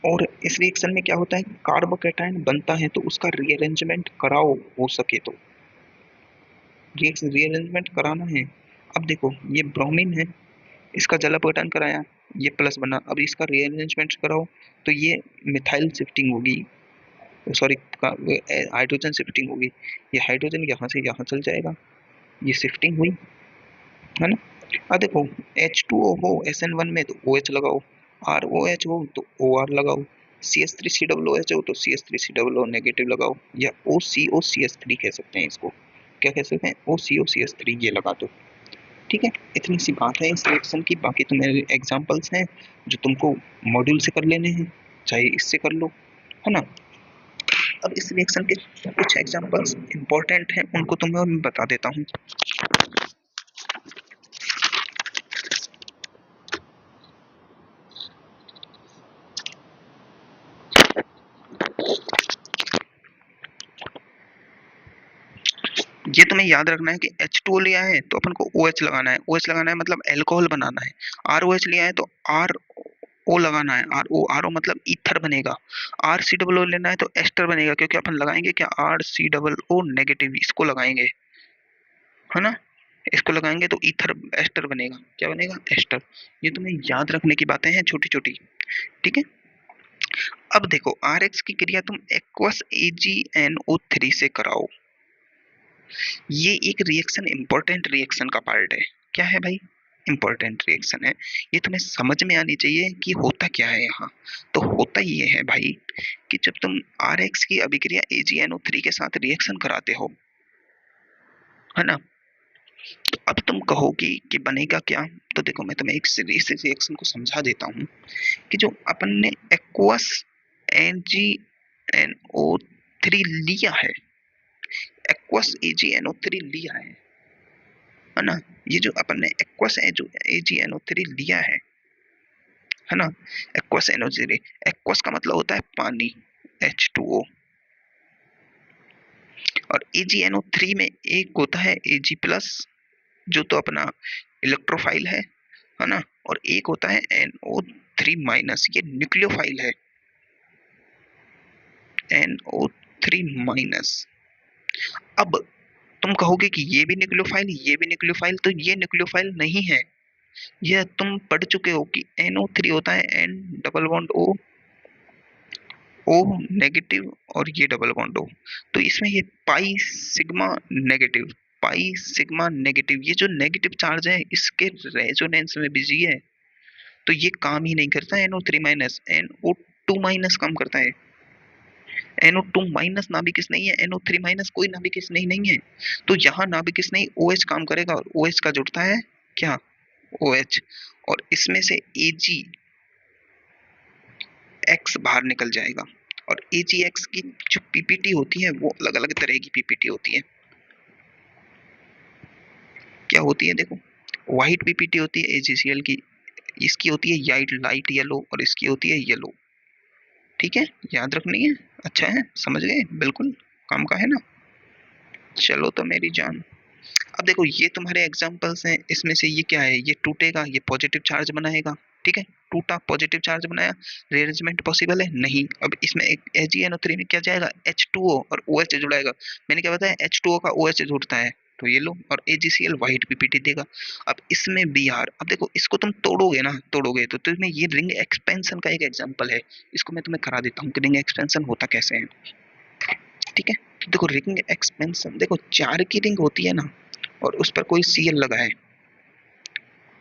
और इस रिएक्शन में क्या होता है? कार्बोकैटायन बनता है तो उसका रीअरेंजमेंट कराओ, हो सके तो रीअरेंजमेंट कराना है। अब देखो, ये ब्रोमीन है, इसका जल अपघटन कराया, ये प्लस बना, अब इसका रीअरेंजमेंट कराओ तो ये मिथाइल शिफ्टिंग होगी, सॉरी हाइड्रोजन शिफ्टिंग होगी। ये हाइड्रोजन यहाँ से यहाँ चल जाएगा, ये शिफ्टिंग हुई है ना। देखो H2O हो SN1 में तो OH लगाओ, ROH हो तो OR लगाओ, CH3COOH हो तो CH3COO नेगेटिव लगाओ, या OCOCH3 कह सकते हैं इसको, क्या कह सकते हैं, OCOCH3 ये लगा दो। ठीक है, इतनी सी बात है इस रिएक्शन की। बाकी तो मेरे एग्जांपल्स हैं जो तुमको मॉड्यूल से कर लेने हैं, चाहे इससे कर लो, है ना। अब इस रिएक्शन के कुछ एग्जांपल्स इंपॉर्टेंट हैं, उनको तुम्हें मैं बता देता हूँ। ये तुम्हें याद रखना है कि H2O लिया है तो अपन को OH लगाना है, OH लगाना है मतलब अल्कोहल बनाना है। ROH लिया है तो RO लगाना है, RO मतलब ईथर बनेगा। RCOO लेना है तो एस्टर बनेगा, क्योंकि अपन लगाएंगे क्या, RCOO नेगेटिव, इसको लगाएंगे, है ना। इसको लगाएंगे तो ईथर एस्टर बनेगा, क्या बनेगा, एस्टर। ये तुम्हें याद रखने की बातें हैं छोटी छोटी। ठीक है, अब देखो RX की क्रिया तुम एक्वस AgNO3 से कराओ। ये एक रिएक्शन, इंपॉर्टेंट रिएक्शन का पार्ट है। क्या है भाई, इंपॉर्टेंट रिएक्शन है। ये तुम्हें समझ में आनी चाहिए कि होता क्या है यहाँ। तो होता ये है भाई कि जब तुम RX की अभिक्रिया AgNO3 के साथ रिएक्शन कराते हो, है ना, तो अब तुम कहोगी कि बनेगा क्या। तो देखो मैं तुम्हें एक इस रिएक्शन को समझा देता हूँ कि जो अपन ने एक्वस AgNO3 लिया है, एक्वस AgNO3 लिया है ना, ये जो अपन ने एक्वस AgNO3 लिया है ना, एक्वस NO3, एक्वस का मतलब होता है पानी, H2O, और AgNO3 में एक होता है Ag प्लस, जो तो अपना इलेक्ट्रोफाइल है ना, और एक होता है NO3 माइनस, ये न्यूक्लियोफाइल है, NO3 माइनस। अब तुम कहोगे कि ये भी न्यूक्लियोफाइल, ये भी न्यूक्लियोफाइल, तो ये न्यूक्लियोफाइल नहीं है। यह तुम पढ़ चुके हो कि NO3 होता है N double bond O negative, और ये डबल बॉन्ड O, तो इसमें ये pi sigma negative, pi sigma negative, ये जो नेगेटिव चार्ज है इसके रेजोनेंस में बिजी है, तो ये काम ही नहीं करता NO3 माइनस, NO2 माइनस काम करता है। NO2 माइनस नाभिक स्नेही है, NO3 माइनस कोई नाभिक स्नेही नहीं है। तो यहाँ नाभिक स्नेही OH काम करेगा, और OH का जुड़ता है क्या, OH, और इसमें से AgX बाहर निकल जाएगा। और AgX की जो पीपीटी होती है वो अलग अलग तरह की पीपीटी होती है। क्या होती है, देखो व्हाइट पीपीटी होती है AgCl की, इसकी होती है लाइट येलो, और इसकी होती है येलो। ठीक है, याद रखनी है। अच्छा है, समझ गए, बिल्कुल काम का है ना। चलो तो मेरी जान, अब देखो ये तुम्हारे एग्जांपल्स हैं, इसमें से ये क्या है, ये टूटेगा, ये पॉजिटिव चार्ज बनाएगा। ठीक है, टूटा पॉजिटिव चार्ज बनाया, रीअरेंजमेंट पॉसिबल है नहीं। अब इसमें एक AgNO3 में क्या जाएगा, H2O और OH जुड़ाएगा। मैंने क्या बताया, H2O का OH जुड़ता है, तो ये लो, और AgCl व्हाइट पीपीटी देगा। अब इसमें Br, अब देखो इसको तुम तोड़ोगे ना, तोड़ोगे तो तुम्हें ये रिंग एक्सपेंशन का एक एग्जांपल है, इसको मैं तुम्हें करा देता हूँ कि रिंग एक्सपेंशन होता कैसे है। ठीक है, तो देखो रिंग एक्सपेंशन, देखो 4 की रिंग होती है ना, और उस पर कोई Cl लगा है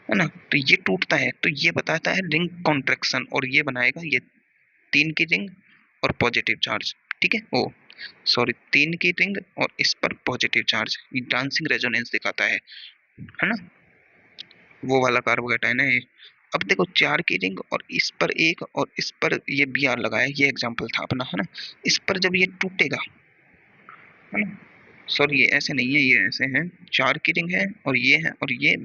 ना, तो ये टूटता है, तो ये बताता है रिंग कॉन्ट्रैक्शन, और ये बनाएगा ये 3 की रिंग और पॉजिटिव चार्ज। ठीक है, ओ सॉरी, 3 की रिंग और इस पर पॉजिटिव चार्ज, ये डांसिंग रेजोनेंस दिखाता है ना, वो वाला कार्बोकेटाइन है ये। अब देखो 4 की रिंग और इस पर एक, और इस पर ये Br लगा है, ये एग्जांपल था अपना, है ना। इस पर जब ये टूटेगा, है ना, सॉरी ये ऐसे नहीं है, ये ऐसे है, 4 की रिंग है और ये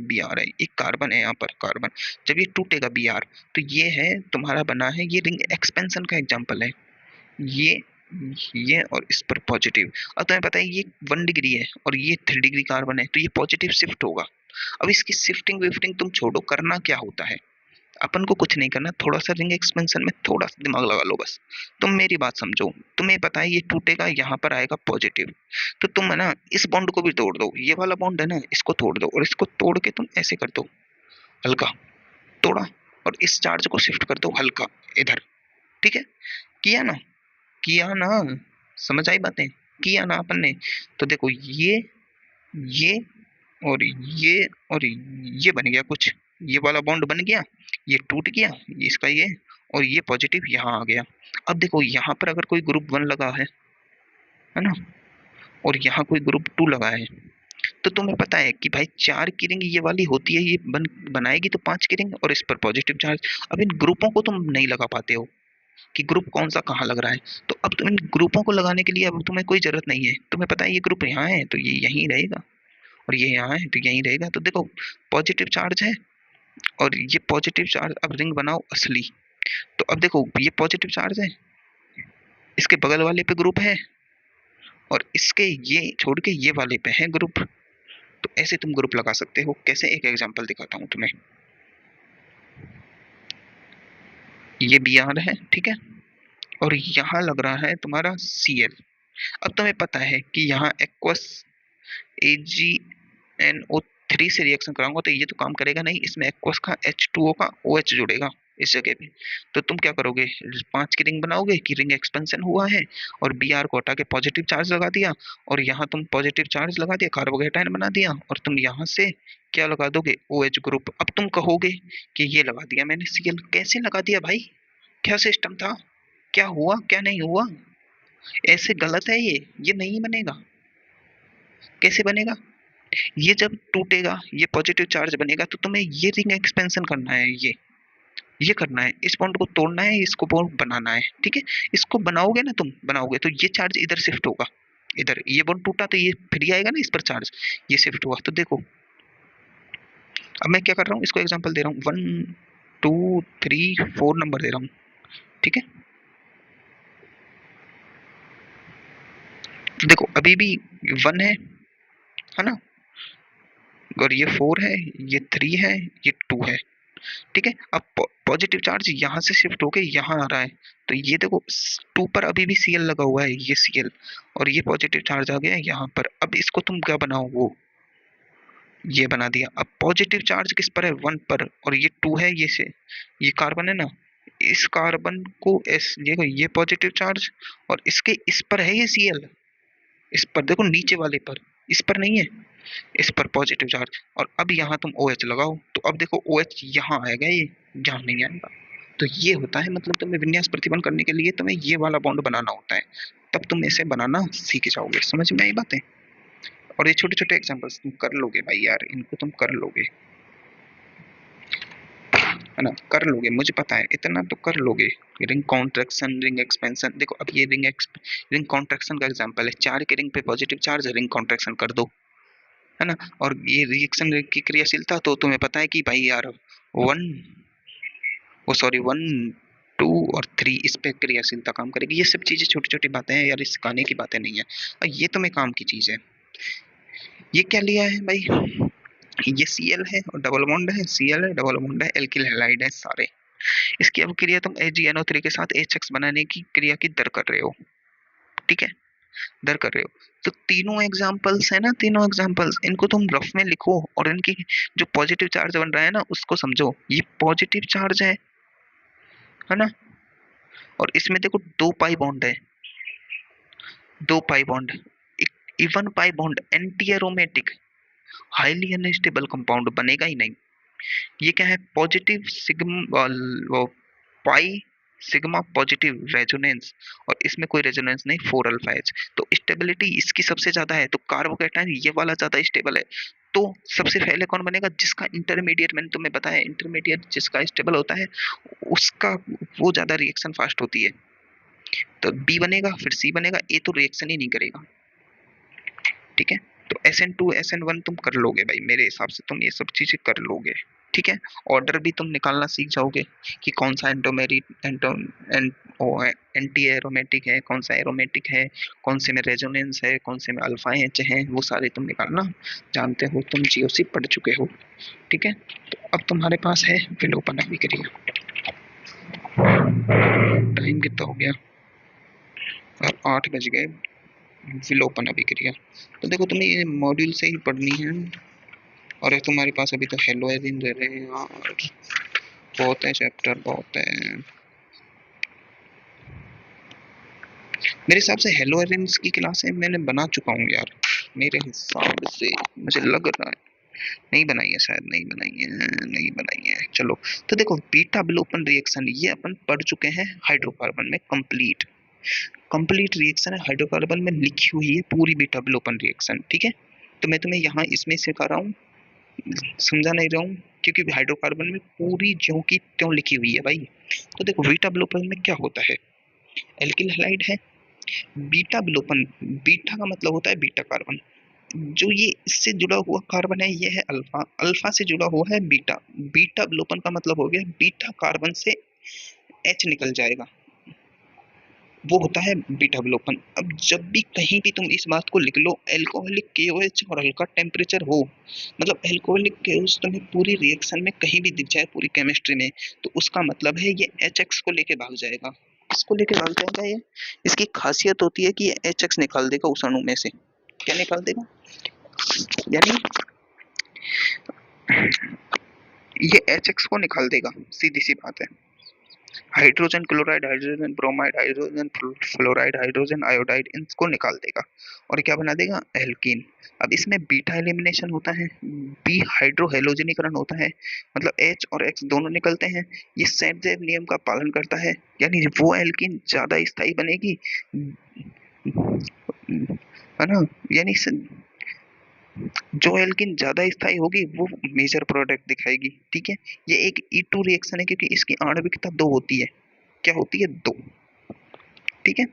Br है, एक कार्बन है यहाँ पर, कार्बन। जब ये टूटेगा Br, तो ये है तुम्हारा बना है, ये रिंग एक्सपेंशन का एग्जांपल है, ये ये और इस पर पॉजिटिव। अब तुम्हें पता है ये 1 डिग्री है और ये 3 डिग्री कार्बन है, तो ये पॉजिटिव शिफ्ट होगा। अब इसकी शिफ्टिंग विफ्टिंग तुम छोड़ो, करना क्या होता है, अपन को कुछ नहीं करना, थोड़ा सा रिंग एक्सपेंशन में थोड़ा सा दिमाग लगा लो बस। तुम मेरी बात समझो, तुम्हें पता है ये टूटेगा, यहाँ पर आएगा पॉजिटिव, तो तुम है ना इस बॉन्ड को भी तोड़ दो, ये वाला बॉन्ड है ना, इसको तोड़ दो, और इसको तोड़ के तुम ऐसे कर दो, हल्का तोड़ा, और इस चार्ज को शिफ्ट कर दो हल्का इधर। ठीक है, किया ना, किया ना, समझ आई बातें, किया ना अपन ने। तो देखो ये और ये बन गया कुछ, ये वाला बॉन्ड बन गया, ये टूट गया, इसका ये, और ये पॉजिटिव यहाँ आ गया। अब देखो यहाँ पर अगर कोई ग्रुप 1 लगा है ना, और यहाँ कोई ग्रुप 2 लगा है, तो तुम्हें पता है कि भाई 4 की रिंग ये वाली होती है, ये बनाएगी तो 5 की रिंग, और इस पर पॉजिटिव चार्ज। अब इन ग्रुपों को तुम नहीं लगा पाते हो कि ग्रुप कौन सा कहाँ लग रहा है, तो अब तुम इन ग्रुपों को लगाने के लिए अब तुम्हें कोई जरूरत नहीं है। तुम्हें पता है ये ग्रुप यहाँ है तो ये यहीं रहेगा, और ये यहाँ है तो यहीं रहेगा। तो देखो पॉजिटिव चार्ज है, और ये पॉजिटिव चार्ज, अब रिंग बनाओ असली। तो अब देखो ये पॉजिटिव चार्ज है, इसके बगल वाले पे ग्रुप है, और इसके ये छोड़ के ये वाले पे है ग्रुप। तो ऐसे तुम ग्रुप लगा सकते हो। कैसे, एक एग्जांपल दिखाता हूँ तुम्हें। ये बी आर है, ठीक है, और यहाँ लग रहा है तुम्हारा सी एल। अब तुम्हें पता है कि यहाँ एक्वस AgNO3 से रिएक्शन कराऊंगा तो ये तो काम करेगा नहीं, इसमें एक्वस का H2O का OH जुड़ेगा इस जगह पे। तो तुम क्या करोगे, 5 की रिंग बनाओगे कि रिंग एक्सपेंशन हुआ है, और बी आर को हटा के पॉजिटिव चार्ज लगा दिया, और यहाँ तुम पॉजिटिव चार्ज लगा दिया, कार्बोकेटाइन बना दिया, और तुम यहाँ से क्या लगा दोगे, OH ग्रुप। अब तुम कहोगे कि ये लगा दिया मैंने Cl। कैसे लगा दिया भाई, क्या सिस्टम था, क्या हुआ क्या नहीं हुआ, ऐसे गलत है ये नहीं बनेगा। कैसे बनेगा, ये जब टूटेगा, ये पॉजिटिव चार्ज बनेगा, तो तुम्हें ये रिंग एक्सपेंशन करना है, ये करना है, इस बॉन्ड को तोड़ना है, इसको बॉन्ड बनाना है, ठीक है। इसको बनाओगे ना, तुम बनाओगे तो ये चार्ज इधर शिफ्ट होगा, इधर ये बॉन्ड टूटा तो ये फ्री आएगा ना, इस पर चार्ज ये शिफ्ट हुआ। तो देखो अब मैं क्या कर रहा हूँ, इसको एग्जांपल दे रहा हूँ, 1 2 3 4 नंबर दे रहा हूँ, ठीक है। तो देखो अभी भी 1 है ना, और ये 4 है, ये 3 है, ये 2 है, ठीक है। अब पॉजिटिव चार्ज यहाँ से शिफ्ट होके यहाँ आ रहा है, तो ये देखो 2 पर अभी भी Cl लगा हुआ है, ये Cl, और ये पॉजिटिव चार्ज आ गया है यहाँ पर। अब इसको तुम क्या बनाओ, वो ये बना दिया। अब पॉजिटिव चार्ज किस पर है, 1 पर, और ये 2 है, ये कार्बन है ना, इस कार्बन को एस, देखो ये पॉजिटिव चार्ज, और इसके इस पर है ये Cl, इस पर देखो नीचे वाले पर, इस पर नहीं है, इस पर पॉजिटिव चार्ज। और अब यहाँ तुम OH लगाओ, तो अब देखो OH यहाँ आएगा, ये यहाँ नहीं आएगा। तो ये होता है, मतलब तुम्हें विन्यास प्रतिबंध करने के लिए तुम्हें ये वाला बॉन्ड बनाना होता है, तब तुम इसे बनाना सीख जाओगे। समझ में आई बातें। और ये छोटे छोटे एग्जांपल्स तुम कर लोगे भाई यार, इनको तुम कर लोगे, है ना, कर लोगे, मुझे पता है इतना तो कर लोगे। रिंग कॉन्ट्रैक्शन, रिंग एक्सपेंशन, देखो अब ये रिंग कॉन्ट्रैक्शन का एग्जांपल है, 4 के रिंग पे पॉजिटिव चार्ज है, रिंग कॉन्ट्रैक्शन कर दो, है ना। और ये रिएक्शन की क्रियाशीलता तो तुम्हें पता है कि भाई यार 1 2 और 3 इस पे क्रियाशीलता काम करेगी। ये सब चीजें छोटी छोटी बातें हैं यार, इस सिखाने की बातें नहीं है, और ये तुम्हें काम की चीज है। ये क्या लिया है भाई, ये Cl है और डबल बॉन्ड है, Cl है, डबल बॉन्ड है, एल्किल हैलाइड है सारे। इसकी अब क्रिया तुम AgNO3 के साथ HX बनाने की क्रिया की दर कर रहे हो, ठीक है, दर कर रहे हो। तो तीनों एग्जांपल्स है ना, तीनों एग्जांपल्स इनको तुम रफ में लिखो, और इनकी जो पॉजिटिव चार्ज बन रहा है ना उसको समझो, ये पॉजिटिव चार्ज है ना। और इसमें देखो 2 पाई बॉन्ड है, 2 pi bond, even pi bond anti aromatic, highly unstable compound बनेगा ही नहीं। ये क्या है, पॉजिटिव सिग्मा, वो पाई सिग्मा पॉजिटिव रेजोनेंस, और इसमें कोई रेजोनेंस नहीं, 4 अल्फा एच। तो स्टेबिलिटी इसकी सबसे ज्यादा है, तो कार्बोकेटाइन ये वाला ज्यादा स्टेबल है। तो सबसे पहले कौन बनेगा, जिसका इंटरमीडिएट, मैंने तुम्हें बताया इंटरमीडिएट जिसका स्टेबल होता है उसका, वो ज्यादा रिएक्शन फास्ट होती है। तो बी बनेगा, फिर सी बनेगा, ए तो रिएक्शन ही नहीं करेगा, ठीक है। तो SN2 SN1 तुम कर लोगे भाई, मेरे हिसाब से तुम ये सब चीजें कर लोगे, ठीक है। ऑर्डर भी तुम निकालना सीख जाओगे कि कौन सा एंटी एरोमेटिक है, कौन सा एरोमेटिक है, कौन से में रेजोनेंस है, कौन से में अल्फा एच है, वो सारे तुम निकालना जानते हो, तुम GOC पढ़ चुके हो, ठीक है। तो अब तुम्हारे पास है विलोपन अभिक्रिया। टाइम कितना हो गया, और 8 बज गए। विलोपन अभिक्रिया, तो देखो तुम्हें ये मॉड्यूल से ही पढ़नी है, और तुम्हारे पास अभी तो हेलो एरिन दे रहे हैं यार, बहुत है चैप्टर, बहुत है। मेरे हिसाब से हेलो एरिन्स की क्लासें मैंने बना चुका हूँ यार, मेरे हिसाब से मुझे लग रहा है। नहीं बनाई है शायद, नहीं बनाई है, नहीं बनाई है। चलो, तो देखो बीटा विलोपन रिएक्शन ये अपन पढ़ चुके हैं हाइड्रोकार्बन में, कंप्लीट कंप्लीट रिएक्शन है हाइड्रोकार्बन में, लिखी हुई है पूरी बीटा विलोपन रिएक्शन, ठीक है। तो मैं तुम्हें यहाँ इसमें सिखा रहा हूँ, समझा नहीं रहा हूँ, क्योंकि हाइड्रोकार्बन में पूरी ज्यों की त्यों लिखी हुई है भाई। तो देखो बीटा विलोपन में क्या होता है, एल्किल हैलाइड है, बीटा विलोपन, बीटा का मतलब होता है बीटा कार्बन, जो ये इससे जुड़ा हुआ कार्बन है ये है अल्फा, अल्फा से जुड़ा हुआ है बीटा, बीटा विलोपन का मतलब हो गया बीटा कार्बन से एच निकल जाएगा, वो होता है बीटा विलोपन। अब जब भी कहीं भी तुम इस बात को लिख लो एल्कोहलिक केओएच और हल्का टेम्परेचर हो, मतलब एल्कोहलिक केओएच तुम्हें पूरी रिएक्शन में कहीं भी दिख जाए पूरी केमिस्ट्री में, तो उसका मतलब है ये एच एक्स को लेके भाग जाएगा। किसको लेके भाग जाएगा ये, इसकी खासियत होती है कि ये एच एक्स निकाल देगा उस अणु में से। क्या निकाल देगा, यानी ये एच एक्स को निकाल देगा, सीधी सी बात है। Hydrogen chloride, hydrogen bromide, hydrogen fluoride, hydrogen iodide, इनको निकाल देगा और क्या बना देगा, एल्कीन। अब इसमें बीटा एलिमिनेशन होता है, बी हाइड्रो हेलोजनीकरण होता है, मतलब एच और एक्स दोनों निकलते हैं। ये सेट-जेव नियम का पालन करता है, यानी वो एल्कीन ज्यादा स्थायी बनेगी, है ना, यानी जो एल्किन ज्यादा स्थायी होगी वो मेजर प्रोडक्ट दिखाएगी, ठीक है। ये एक E2 रिएक्शन है क्योंकि इसकी आणविकता 2 होती है, क्या होती है, 2, ठीक है।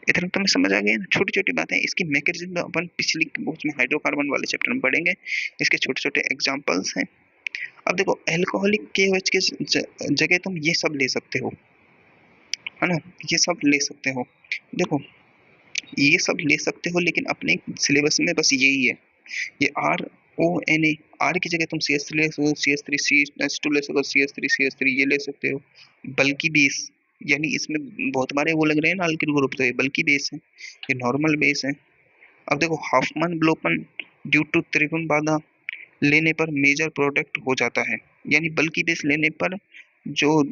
इतना तो मैं समझ आ गया ना, छोटी छोटी बातें, इसकी मैकेनिज्म अपन पिछली उसमें हाइड्रोकार्बन वाले चैप्टर में पढ़ेंगे, इसके छोटे छोटे एग्जांपल्स हैं। अब देखो अल्कोहलिक केओएच के जगह तुम ये सब ले सकते हो, है ना, ये सब ले सकते हो, देखो ये सब ले सकते हो, लेकिन अपने सिलेबस में बस यही है, ये R O N A, R की जगह तुम सी एस थ्री ले सकते हो, C S three C S two ले सकते हो, सी एस थ्री ये ले सकते हो, बल्कि बेस, यानी इसमें बहुत बारे वो लग रहे हैं ना अल्किल ग्रुप, तो ये बल्कि बेस है, ये नॉर्मल बेस है। अब देखो हाफमैन विलोपन ड्यू टू त्रिकोण बाधा लेने पर मेजर प्रोडक्ट हो जाता है, यानी बल्कि बेस लेने पर जो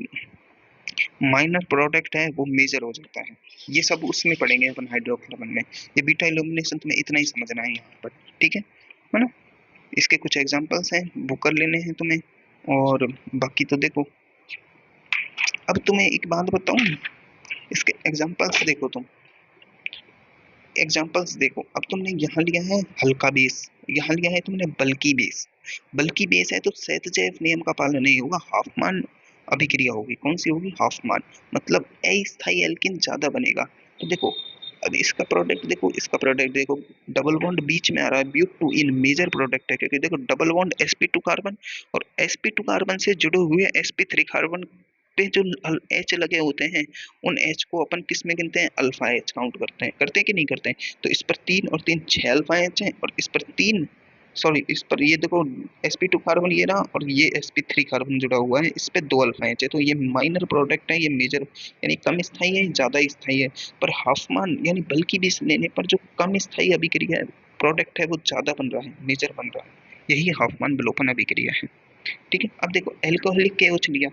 माइनर प्रोडक्ट है वो मेजर हो जाता है। ये सब उसमें पढ़ेंगे अपन हाइड्रोकार्बन में, ये बीटा इल्यूमिनेशन तुम्हें इतना ही समझना है यहाँ पर, ठीक है ना। इसके कुछ एग्जांपल्स हैं, वो कर लेने हैं तुम्हें, और बाकी तो देखो, अब तुम्हें एक बात बताऊं, इसके एग्जांपल्स देखो तुम, एग्जांपल्स देखो, अब तुमने यहाँ लिया है हल्का बेस, यहाँ लिया है तुमने बल्कि बेस, बल्कि बेस है तो सेतजेव नियम का पालन नहीं होगा, हाफमान अभिक्रिया होगी, कौन सी होगी, हाफमान, मतलब अस्थायी एल्किन ज्यादा बनेगा। तो देखो अब इसका प्रोडक्ट देखो, इसका प्रोडक्ट देखो, डबल बॉन्ड बीच में आ रहा है, but two ene major product है, क्योंकि देखो डबल बॉन्ड sp2 कार्बन और sp2 कार्बन से जुड़े हुए sp3 कार्बन पे जो एच लगे होते हैं, उन एच को अपन किस में गिनते हैं, अल्फा एच काउंट करते हैं कि नहीं करते हैं। तो इस पर 3 और 3 6 अल्फा एच है, और इस पर 3, सॉरी इस पर ये देखो sp2 कार्बन ये रहा, और ये sp3 कार्बन जुड़ा हुआ है, इस पे 2 अल्फा एच है, तो ये माइनर प्रोडक्ट है, ये मेजर यानी कम स्थायी है, ज्यादा स्थायी है। पर हाफमान यानी बल्कि बेस लेने पर जो कम स्थायी अभिक्रिया प्रोडक्ट है वो ज्यादा बन रहा है, मेजर बन रहा है, यही हाफमान विलोपन अभिक्रिया है, ठीक है। अब देखो एल्कोहलिक केओच लिया,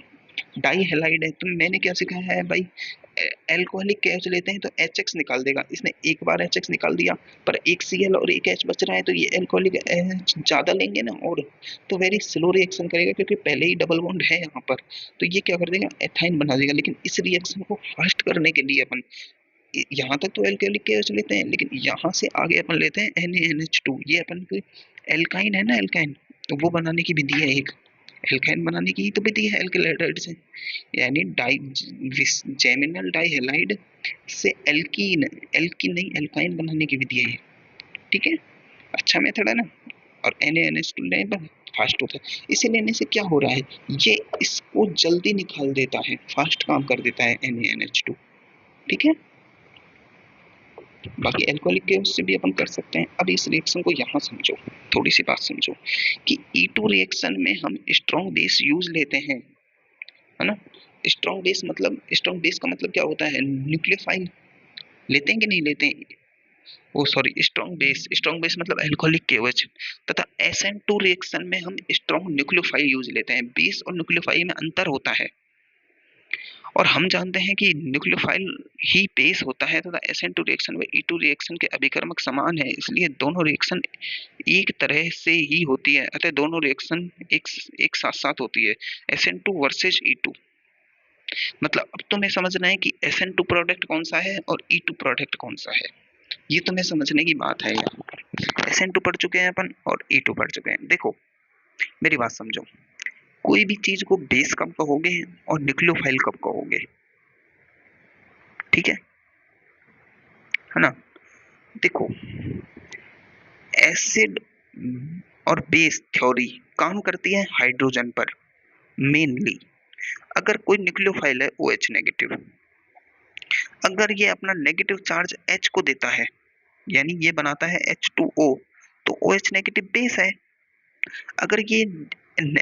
डाई हेलाइड है, तुम मैंने क्या सिखाया है भाई, एल्कोहलिक केओच लेते हैं तो एच एक्स निकाल देगा, इसने एक बार एच एक्स निकाल दिया, पर एक Cl और एक H बच रहा है, तो ये एल्कोहलिक ज्यादा लेंगे ना, और तो वेरी स्लो रिएक्शन करेगा, क्योंकि पहले ही डबल बॉन्ड है यहाँ पर, तो ये क्या कर देगा, एथाइन बना देगा। लेकिन इस रिएक्शन को फास्ट करने के लिए अपन यहाँ तक तो एल्कोहलिक केओच लेते हैं, लेकिन यहाँ से आगे अपन लेते हैं NaNH2, ये अपन को एल्काइन है ना, एल्काइन, तो वो बनाने की विधि है एक, एल्काइन बनाने की तो विधि है एल्किल हैलाइड से, यानी डाई जेमिनल डाइहेलाइड से एल्कीन, एल्कीन नहीं एल्काइन बनाने की विधि है, ठीक है। अच्छा मेथड है ना, और NaNH2 लेने पर फास्ट होता है, इसे लेने से क्या हो रहा है, ये इसको जल्दी निकाल देता है, फास्ट काम कर देता है NaNH2, ठीक है। बाकी एल्कोहलिक केस से भी अपन कर सकते हैं। अब इस रिएक्शन को यहाँ समझो, थोड़ी सी बात समझो कि E2 रिएक्शन में हम स्ट्रॉन्ग बेस यूज लेते हैं, है ना। स्ट्रॉन्ग बेस मतलब, स्ट्रॉन्ग बेस का मतलब क्या होता है, न्यूक्लियोफाइल लेते हैं कि नहीं लेते हैं, ओ सॉरी स्ट्रॉन्ग बेस मतलब अल्कोहलिक केओएच, तथा SN2 रिएक्शन में हम स्ट्रॉन्ग न्यूक्लियोफाइल यूज लेते हैं, बेस और न्यूक्लियोफाइल में अंतर होता है। और हम जानते हैं कि न्यूक्लियोफाइल ही बेस होता है तथा SN2 रिएक्शन व E2 रिएक्शन के अभिकर्मक समान है, इसलिए दोनों रिएक्शन एक तरह से ही होती है, अतः दोनों रिएक्शन एक साथ साथ होती है। SN2 वर्सेस E2, मतलब अब तुम्हें समझना है कि SN2 प्रोडक्ट कौन सा है और E2 प्रोडक्ट कौन सा है, ये तुम्हें समझने की बात है यार। SN2 पढ़ चुके हैं अपन और E2 पढ़ चुके हैं। देखो मेरी बात समझो, कोई भी चीज को बेस कब कहोगे और न्यूक्लियोफाइल कब कहोगे, ठीक है ना। देखो एसिड और बेस थ्योरी काम करती है हाइड्रोजन पर मेनली। अगर कोई न्यूक्लियोफाइल है OH नेगेटिव, अगर ये अपना नेगेटिव चार्ज H को देता है, यानी ये बनाता है H2O, तो OH नेगेटिव बेस है। अगर ये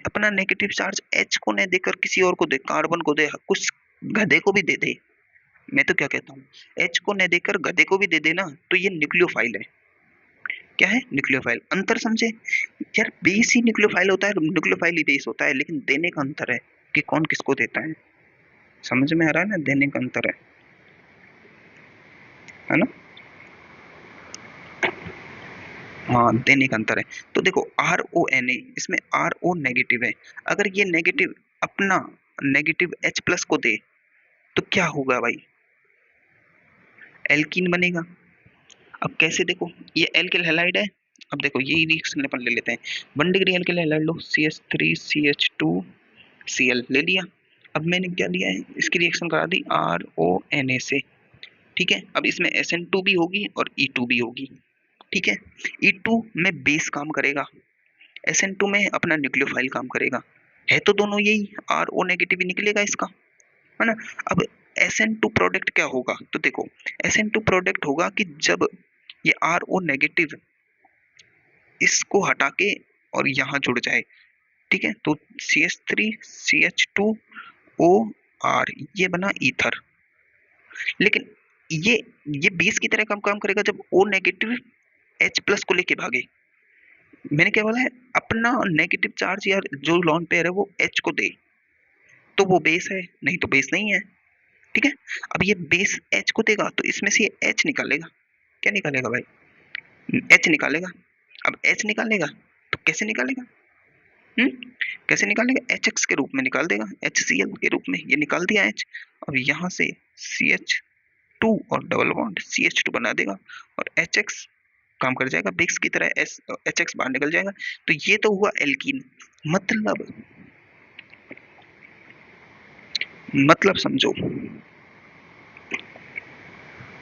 अपना नेगेटिव चार्ज H को न देकर किसी और को दे, कार्बन को दे, कुछ गधे को भी दे दे, मैं तो क्या कहता हूँ, H को न देकर गधे को भी दे देना, तो ये न्यूक्लियोफाइल है। क्या है? न्यूक्लियोफाइल। अंतर समझे यार, बेस ही न्यूक्लियोफाइल होता है, न्यूक्लियोफाइल ही बेस होता है, लेकिन देने का अंतर है कि कौन किसको देता है। समझ में आ रहा है ना, देने का अंतर है ना। हाँ, देने का अंतर है। तो देखो RONA, इसमें RO नेगेटिव है, अगर ये नेगेटिव अपना नेगेटिव H प्लस को दे तो क्या होगा भाई, एल्कीन बनेगा। अब कैसे, देखो ये एल्किल हैलाइड है, अब देखो यही रिएक्शन अपन ले लेते हैं। 1 डिग्री एल्किल हैलाइड लो, CH3CH2Cl ले लिया। अब मैंने क्या लिया है, इसकी रिएक्शन करा दी RONA से, ठीक है। अब इसमें SN2 भी होगी और E2 भी होगी, ठीक है। E2 में बेस काम करेगा, SN2 में अपना न्यूक्लियोफाइल काम करेगा, है तो दोनों यही, RO नेगेटिव ही निकलेगा इसका, है ना। अब SN2 प्रोडक्ट क्या होगा, तो देखो SN2 प्रोडक्ट होगा कि जब ये RO नेगेटिव इसको हटा के और यहाँ जुड़ जाए, ठीक है, तो CH3CH2OR ये बना ईथर। लेकिन ये बेस की तरह काम करेगा जब O नेगेटिव H प्लस को लेके भागे। मैंने क्या बोला है, अपना नेगेटिव चार्ज या जो लॉन पेयर है वो H को दे तो वो बेस है, नहीं तो बेस नहीं है, ठीक है। अब ये बेस H को देगा तो इसमें से ये H निकालेगा, क्या निकालेगा भाई, H निकालेगा। अब H निकालेगा तो कैसे निकालेगा, कैसे निकालेगा, HX के रूप में निकाल देगा, HCl के रूप में, ये निकाल दिया H। अब यहाँ से CH2 और डबल बॉन्ड CH2 बना देगा और HX काम कर जाएगा बेस की तरह, HX बाहर निकल जाएगा, तो ये तो हुआ एल्कीन। मतलब समझो,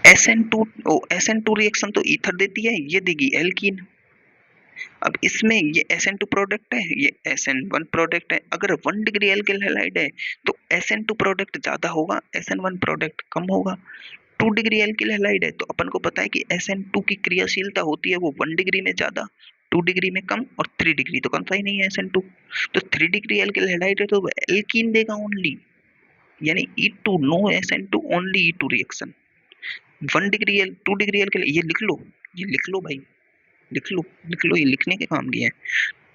SN2 रिएक्शन तो ईथर देती है, ये देगी एल्कीन। अब इसमें ये SN2 प्रोडक्ट है, ये SN1 प्रोडक्ट है। अगर 1 डिग्री एल्किल हैलाइड है तो SN2 प्रोडक्ट ज्यादा होगा, SN1 प्रोडक्ट कम होगा। 2 डिग्री एल्किल हैलाइड है तो अपन को पता है कि SN2 की क्रियाशीलता होती है वो 1 डिग्री में ज्यादा, 2 डिग्री में कम, और 3 डिग्री तो कम सा ही नहीं है SN2। तो 3 डिग्री एल्किल हैलाइड है तो एल्कीन देगा ओनली, यानी E2 no SN2 only E2 reaction. 1 degree 2 degree alkyl, ये लिख लो, ये लिख लो भाई, लिख लो, ये लिखने के काम की है।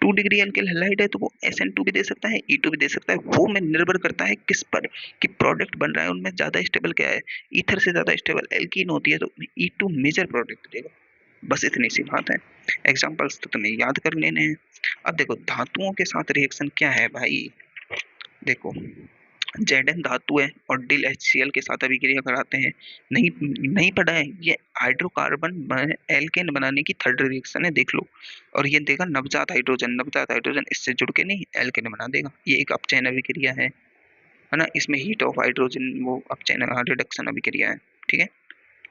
2 डिग्री एल्किल हैलाइड है तो वो SN2 भी दे सकता है, E2 भी दे सकता है, वो में निर्भर करता है किस पर कि प्रोडक्ट बन रहा है उनमें ज्यादा स्टेबल क्या है। ईथर से ज्यादा स्टेबल एल्कीन होती है तो E2 मेजर प्रोडक्ट देगा, बस इतनी सी बात है। एग्जांपल्स तो तुम्हें याद कर लेने हैं। अब देखो धातुओं के साथ रिएक्शन क्या है भाई, देखो Zn धातु है और डिल HCl के साथ अभिक्रिया कराते हैं, नहीं नहीं पढ़ा है, ये हाइड्रोकार्बन एल्केन बनाने की थर्ड रिएक्शन है, देख लो। और ये देगा नवजात हाइड्रोजन इससे जुड़ के नहीं एल्केन बना देगा, ये एक अपचयन अभिक्रिया है ना। इसमें हीट ऑफ हाइड्रोजन वो अपचयन रिडक्शन अभिक्रिया है, ठीक है।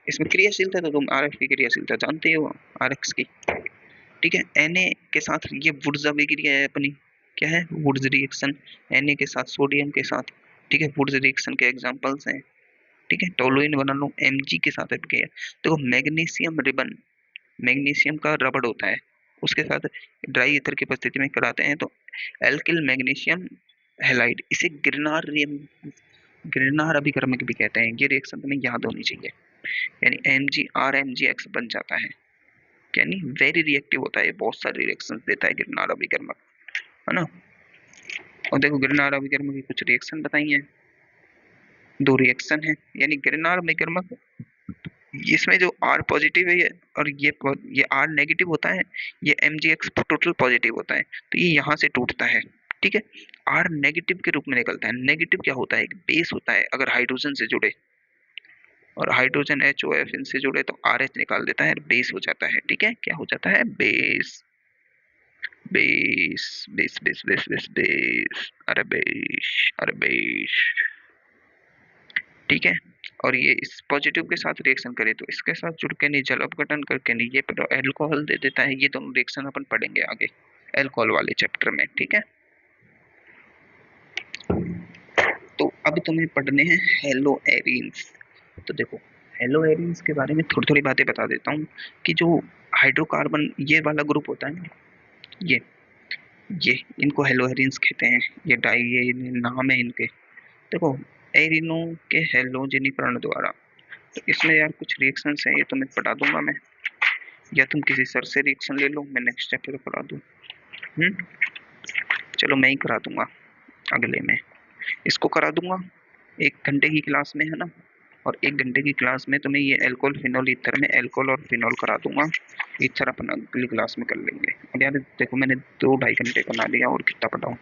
इसमें क्रियाशीलता तो तुम RF की क्रियाशीलता जानते हो, RX की, ठीक है। Na के साथ ये वुड्स अभिक्रिया है अपनी, क्या है, वुड्स रिएक्शन, Na के साथ सोडियम के साथ, ठीक है। वुड्स रिएक्शन के एग्जांपल्स हैं, ठीक है। टोलुइन बना लो Mg के साथ अभिक्रिया। देखो मैग्नीशियम रिबन, मैग्नीशियम का रबड़ होता है, उसके साथ ड्राई ईथर की उपस्थिति में कराते हैं तो एल्किल मैग्नीशियम हैलाइड, इसे गिरनार अभिकर्मक भी कहते हैं। ये रिएक्शन तुम्हें याद होनी चाहिए, यानी MgRMgX बन जाता है, यानी वेरी रिएक्टिव होता है, बहुत सारे रिएक्शंस देता है गिरनार अभिकर्मक, है ना। और देखो गिरनार अभिकर्मक की कुछ रिएक्शन बताई हैं, दो रिएक्शन है, यानी गिरनार में गिरमक, इसमें जो R पॉजिटिव है ये, और ये R नेगेटिव होता है, ये MgX टोटल पॉजिटिव होता है, तो ये यहाँ से टूटता है, ठीक है। R नेगेटिव के रूप में निकलता है। नेगेटिव क्या होता है, एक बेस होता है, अगर हाइड्रोजन से जुड़े और हाइड्रोजन HOF इनसे जुड़े तो RH निकाल देता है, बेस हो जाता है, ठीक है। क्या हो जाता है, base, base base base base base base, अरे बेस, अरे बेस, ठीक है। और ये इस पॉजिटिव के साथ रिएक्शन करे तो इसके साथ जुड़ के नहीं, जल अपघटन करके नहीं, ये अल्कोहल दे देता है। ये दोनों रिएक्शन अपन पढ़ेंगे आगे अल्कोहल वाले चैप्टर में, ठीक है। तो अब तुम्हें पढ़ने हैं हेलो एरीन्स। तो देखो हेलो एरीन्स के बारे में थोड़ी थोड़ी बातें बता देता हूँ कि जो हाइड्रोकार्बन ये वाला ग्रुप होता है ना, ये इनको हेलो एरीन्स कहते हैं। ये नाम है इनके। देखो एरिनो के हेलोजनीकरण द्वारा, तो इसमें यार कुछ रिएक्शंस हैं, ये तुम्हें पढ़ा दूंगा मैं, या तुम किसी सर से रिएक्शन ले लो, मैं नेक्स्ट चैप्टर करा दूं। चलो मैं ही करा दूंगा अगले में, इसको करा दूंगा 1 घंटे की क्लास में, है ना। और 1 घंटे की क्लास में तुम्हें ये एल्कोहल फिनोल ईथर में एल्कोहल और फिनोल करा दूंगा। ईथर अपन अगली क्लास में कर लेंगे। अब यार देखो मैंने 2 ढाई घंटे बना लिया, और कितना पढ़ाऊं।